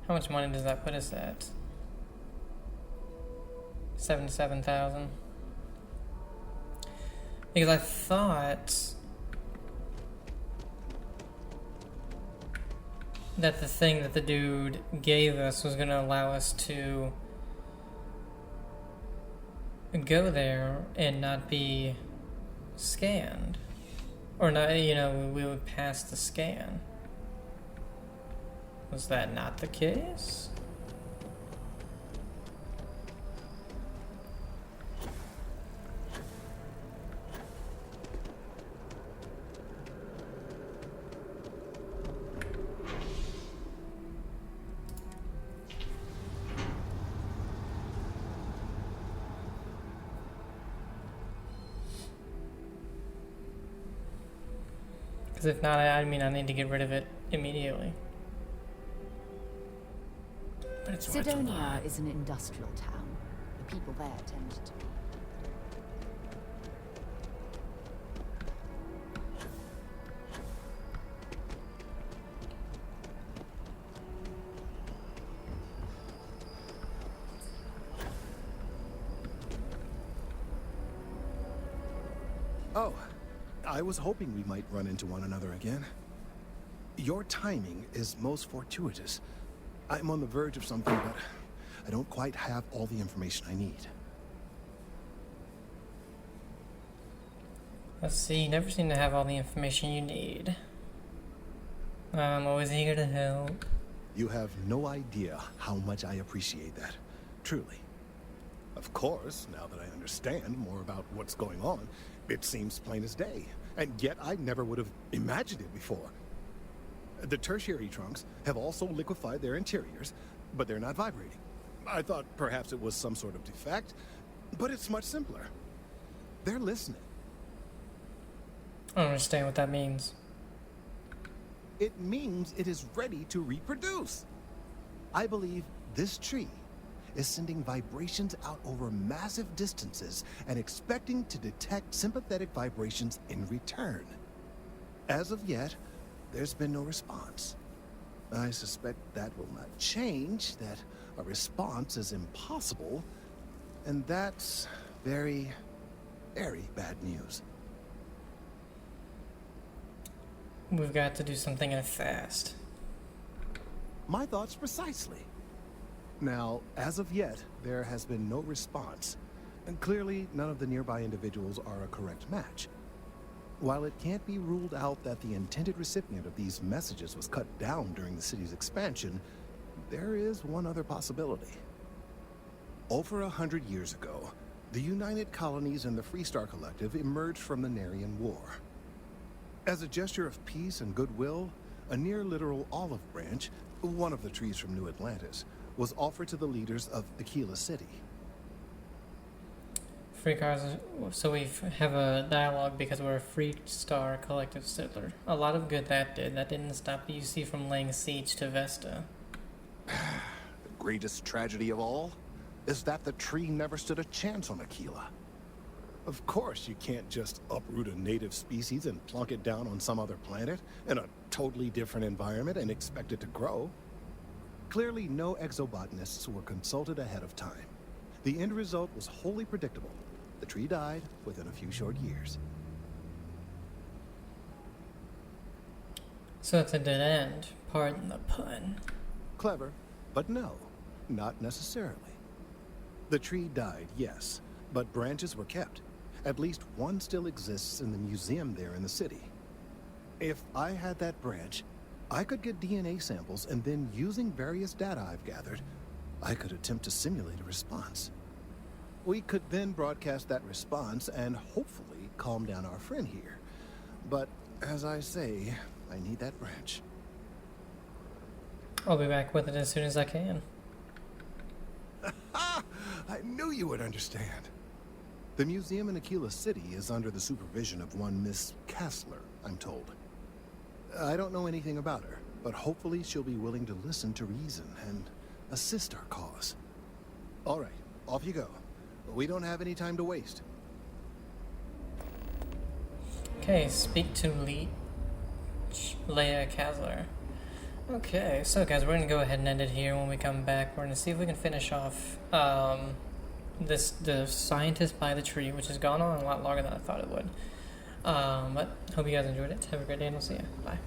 How much money does that put us at? 77,000. Because I thought that the thing that the dude gave us was going to allow us to go there and not be scanned. Or not, you know, we would pass the scan. Was that not the case? Because if not, I mean, I need to get rid of it immediately. But it's worth a Sidonia lot. is an industrial town. The people there tend to... Oh, I was hoping we might run into one another again. Your timing is most fortuitous. I'm on the verge of something, but I don't quite have all the information I need. Let's see, you never seem to have all the information you need. I'm always eager to help. You have no idea how much I appreciate that. Truly. Of course, now that I understand more about what's going on, it seems plain as day. And yet I never would have imagined it before. The tertiary trunks have also liquefied their interiors, but they're not vibrating. I thought perhaps it was some sort of defect, but it's much simpler. They're listening. I don't understand what that means. It means it is ready to reproduce. I believe this tree is sending vibrations out over massive distances and expecting to detect sympathetic vibrations in return. As of yet, there's been no response. I suspect that will not change, that a response is impossible, and that's very, very bad news. We've got to do something in a fast. My thoughts precisely. Now, as of yet, there has been no response, and clearly none of the nearby individuals are a correct match. While it can't be ruled out that the intended recipient of these messages was cut down during the city's expansion, there is one other possibility. Over 100 years ago, the United Colonies and the Freestar Collective emerged from the Narian War. As a gesture of peace and goodwill, a near-literal olive branch, one of the trees from New Atlantis, was offered to the leaders of Aquila City. Free cars, so we have a dialogue because we're a Freestar Collective settler. A lot of good that did. That didn't stop the UC from laying siege to Vesta. The greatest tragedy of all is that the tree never stood a chance on Aquila. Of course, you can't just uproot a native species and plunk it down on some other planet in a totally different environment and expect it to grow. Clearly, no exobotanists were consulted ahead of time. The end result was wholly predictable. The tree died within a few short years. So it's a dead end. Pardon the pun. Clever, but no, not necessarily. The tree died, yes, but branches were kept. At least one still exists in the museum there in the city. If I had that branch, I could get DNA samples, and then using various data I've gathered, I could attempt to simulate a response. We could then broadcast that response and hopefully calm down our friend here. But as I say, I need that branch. I'll be back with it as soon as I can. I knew you would understand. The museum in Aquila City is under the supervision of one Miss Kassler, I'm told. I don't know anything about her, but hopefully she'll be willing to listen to reason and assist our cause. All right, off you go. We don't have any time to waste. Okay, speak to Leia Kassler. Okay, so guys, we're gonna go ahead and end it here. When we come back, we're gonna see if we can finish off the scientist by the tree, which has gone on a lot longer than I thought it would. But hope you guys enjoyed it. Have a great day, and we'll see you. Bye.